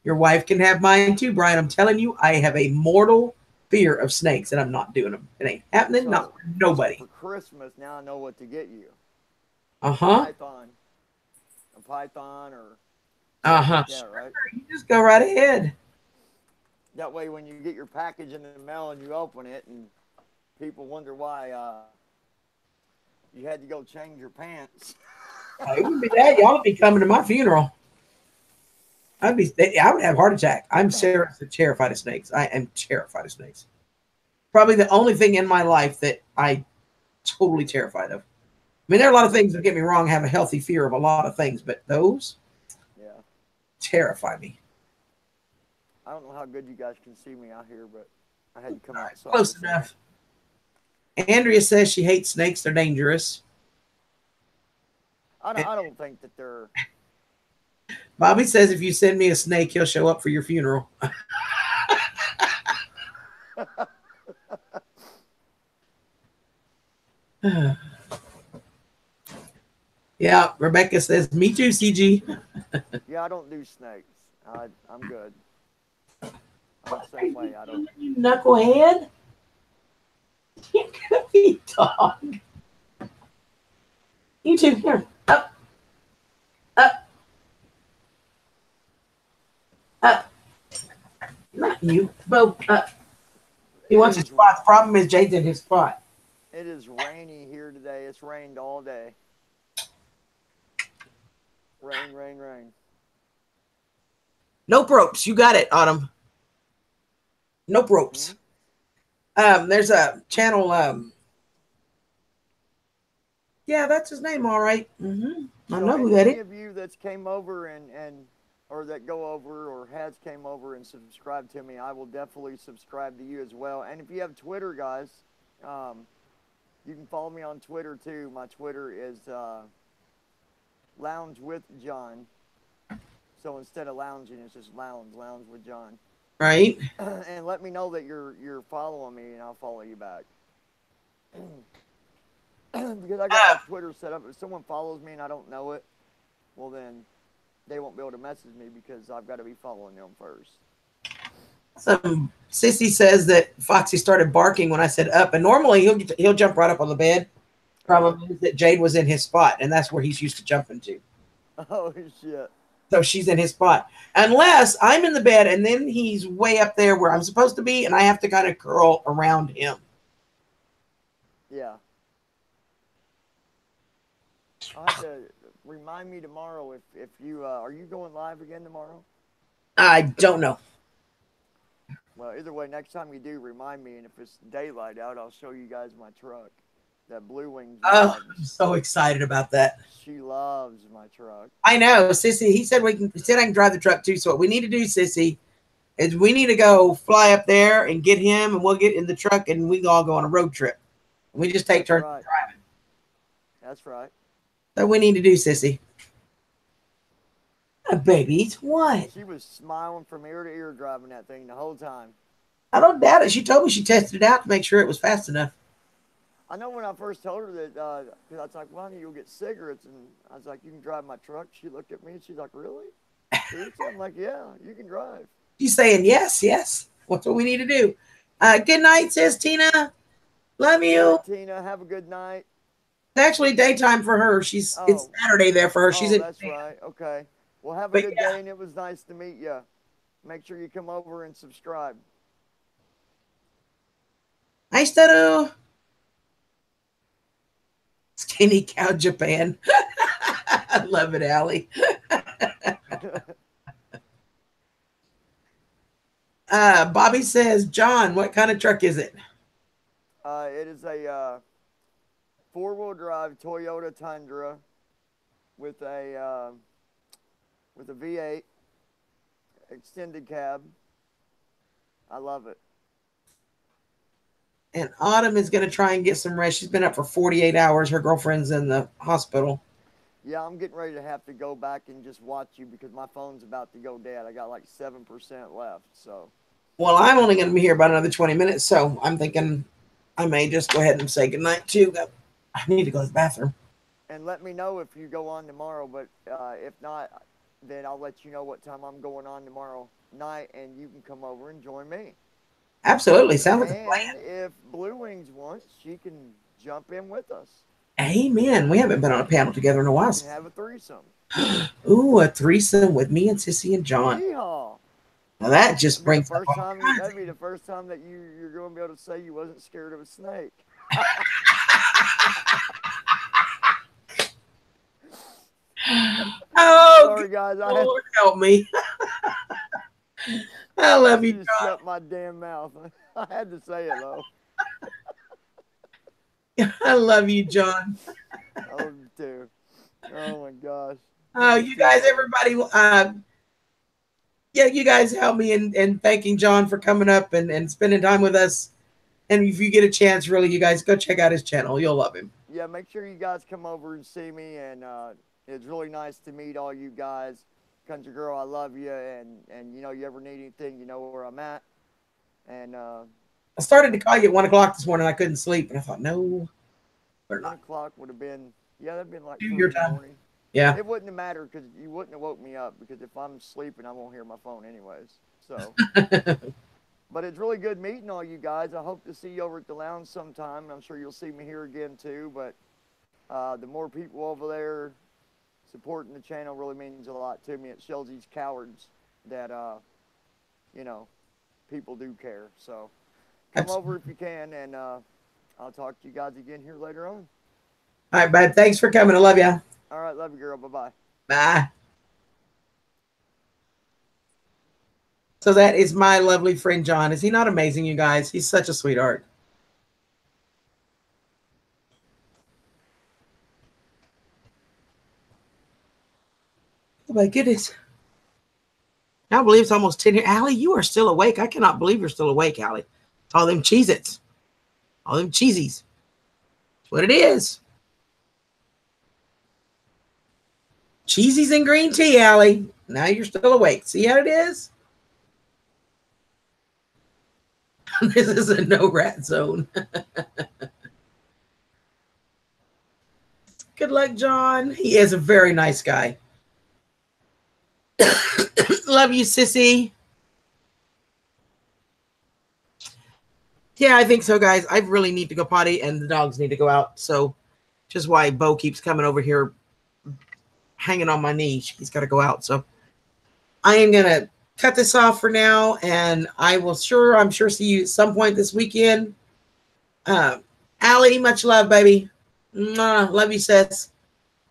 Your wife can have mine too, Brian. I'm telling you, I have a mortal fear of snakes, and I'm not doing them. It ain't happening. So- Not for nobody. For Christmas, now I know what to get you. Uh-huh. A python or Uh-huh. yeah, right? You just go right ahead. That way when you get your package in the mail and you open it and people wonder why you had to go change your pants. It wouldn't be that. Y'all would be coming to my funeral. I would have a heart attack. I'm terrified of snakes. I am terrified of snakes. Probably the only thing in my life that I totally terrified of. I mean, there are a lot of things, don't get me wrong, I have a healthy fear of a lot of things, but those Yeah. terrify me. I don't know how good you guys can see me out here, but I had to come outside. Close enough. Andrea says she hates snakes. They're dangerous. I don't think that they're. Bobby says if you send me a snake, he'll show up for your funeral. Yeah, Rebecca says, me too, CG. Yeah, I don't do snakes. I'm good. I'm the same way. I don't. You knucklehead. You could be dog. You two, here. Up. Up. Up. Not you. Bo, up. He wants his spot. The problem is Jade's in his spot. It is rainy here today. It's rained all day. Rain, rain, rain. Nope ropes. You got it, Autumn. Nope ropes. There's a channel. Yeah, that's his name. All right. I know who that is. Any of you that's came over and or that go over or has came over and subscribed to me, I will definitely subscribe to you as well. And if you have Twitter, guys, you can follow me on Twitter too. My Twitter is Lounge with John. So instead of lounging, it's just lounge with John. Right. And let me know that you're following me, and I'll follow you back. Because I got my Twitter set up. If someone follows me and I don't know it, well then they won't be able to message me because I've got to be following them first. Sissy says that Foxy started barking when I said up, and normally he'll jump right up on the bed. Problem is that Jade was in his spot, and that's where he's used to jumping to. Oh shit! So she's in his spot, unless I'm in the bed and then he's way up there where I'm supposed to be, and I have to kind of curl around him. Yeah. I'll have to remind me tomorrow if you are you going live again tomorrow? I don't know. Well, either way, next time you do, remind me, and if it's daylight out, I'll show you guys my truck. That Blue Wings. Oh, I'm so excited about that. She loves my truck. I know, Sissy. He said I can drive the truck too. So what we need to do, Sissy, is we need to go fly up there and get him, and we'll get in the truck, and we can all go on a road trip. We just take turns driving. That's right. So we need to do, Sissy. Baby, what? She was smiling from ear to ear driving that thing the whole time. I don't doubt it. She told me she tested it out to make sure it was fast enough. I know when I first told her that, I was like, "Why don't you go get cigarettes?" And I was like, "You can drive my truck." She looked at me and she's like, "Really?" I'm like, "Yeah, you can drive." She's saying, yes. That's what we need to do. Good night, says Tina. Love you. Tina, have a good night. It's actually daytime for her. It's Saturday there for her. She's in. That's right. Okay. Well, have a good day, and it was nice to meet you. Make sure you come over and subscribe. Hi, Staru. Skinny Cow Japan. I love it, Allie. Bobby says, John, what kind of truck is it? It is a four-wheel drive Toyota Tundra with a V8 extended cab. I love it. And Autumn is going to try and get some rest. She's been up for 48 hours. Her girlfriend's in the hospital. Yeah, I'm getting ready to have to go back and just watch you because my phone's about to go dead. I got like 7% left, so. Well, I'm only going to be here about another 20 minutes, so I'm thinking I may just go ahead and say goodnight, too. I need to go to the bathroom. And let me know if you go on tomorrow, but if not, then I'll let you know what time I'm going on tomorrow night, and you can come over and join me. Absolutely. Sounds like a plan. And if Blue Wings wants, she can jump in with us. Amen. We haven't been on a panel together in a while. We can have a threesome. Ooh, a threesome with me and Sissy and John. Yeehaw. Now that just brings up that'd be the first time that you're going to be able to say you wasn't scared of a snake. Oh, sorry, guys. Lord help me. I love you, just shut my damn mouth. I had to say it, though. I love you, John. I love you, too. Oh, my gosh. Oh, you guys, everybody. yeah, you guys help me in thanking John for coming up and spending time with us. And if you get a chance, really, you guys go check out his channel. You'll love him. Yeah, make sure you guys come over and see me. And it's really nice to meet all you guys. Country Girl, I love you. And you know, you ever need anything, you know where I'm at. And I started to call you at 1 o'clock this morning. I couldn't sleep. And I thought, no, we're 1 not. o'clock would have been, yeah, that'd been like Do 2 your in the time. morning. Yeah. It wouldn't have mattered because you wouldn't have woke me up, because if I'm sleeping, I won't hear my phone anyways. So, but it's really good meeting all you guys. I hope to see you over at the lounge sometime. And I'm sure you'll see me here again too. But the more people over there supporting the channel really means a lot to me. It shows these cowards that, you know, people do care. So come over if you can, and I'll talk to you guys again here later on. All right, bud. Thanks for coming. I love you. All right, love you, girl. Bye-bye. Bye. So that is my lovely friend John. Is he not amazing, you guys? He's such a sweetheart. Oh my goodness. I believe it's almost 10 here. Allie, you are still awake. I cannot believe you're still awake, Allie. All them Cheez-Its. All them cheesies. That's what it is. Cheesies and green tea, Allie. Now you're still awake. See how it is? This is a no rat zone. Good luck, John. He is a very nice guy. Love you, sissy. Yeah, I think so, guys. I really need to go potty, and the dogs need to go out. So, just why Bo keeps coming over here, hanging on my knee. He's got to go out. So, I am gonna cut this off for now, and I'm sure see you at some point this weekend. Allie, much love, baby. Mwah, love you, sis.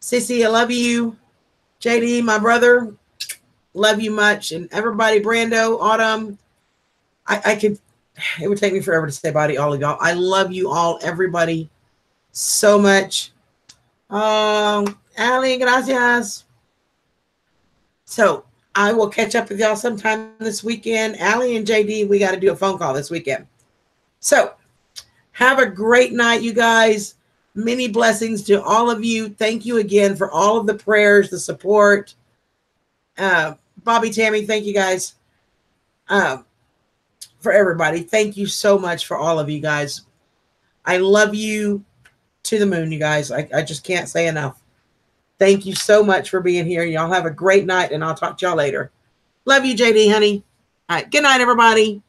Sissy, I love you. JD, my brother, love you much. And everybody, Brando, Autumn, it would take me forever to say bye to all of y'all. I love you all, everybody, so much. Allie, gracias. So I will catch up with y'all sometime this weekend. Allie and JD, we got to do a phone call this weekend. So have a great night, you guys. Many blessings to all of you. Thank you again for all of the prayers, the support. Bobby, Tammy, thank you guys. For everybody. Thank you so much for all of you guys. I love you to the moon, you guys. I just can't say enough. Thank you so much for being here. Y'all have a great night, and I'll talk to y'all later. Love you, JD, honey. All right. Good night, everybody.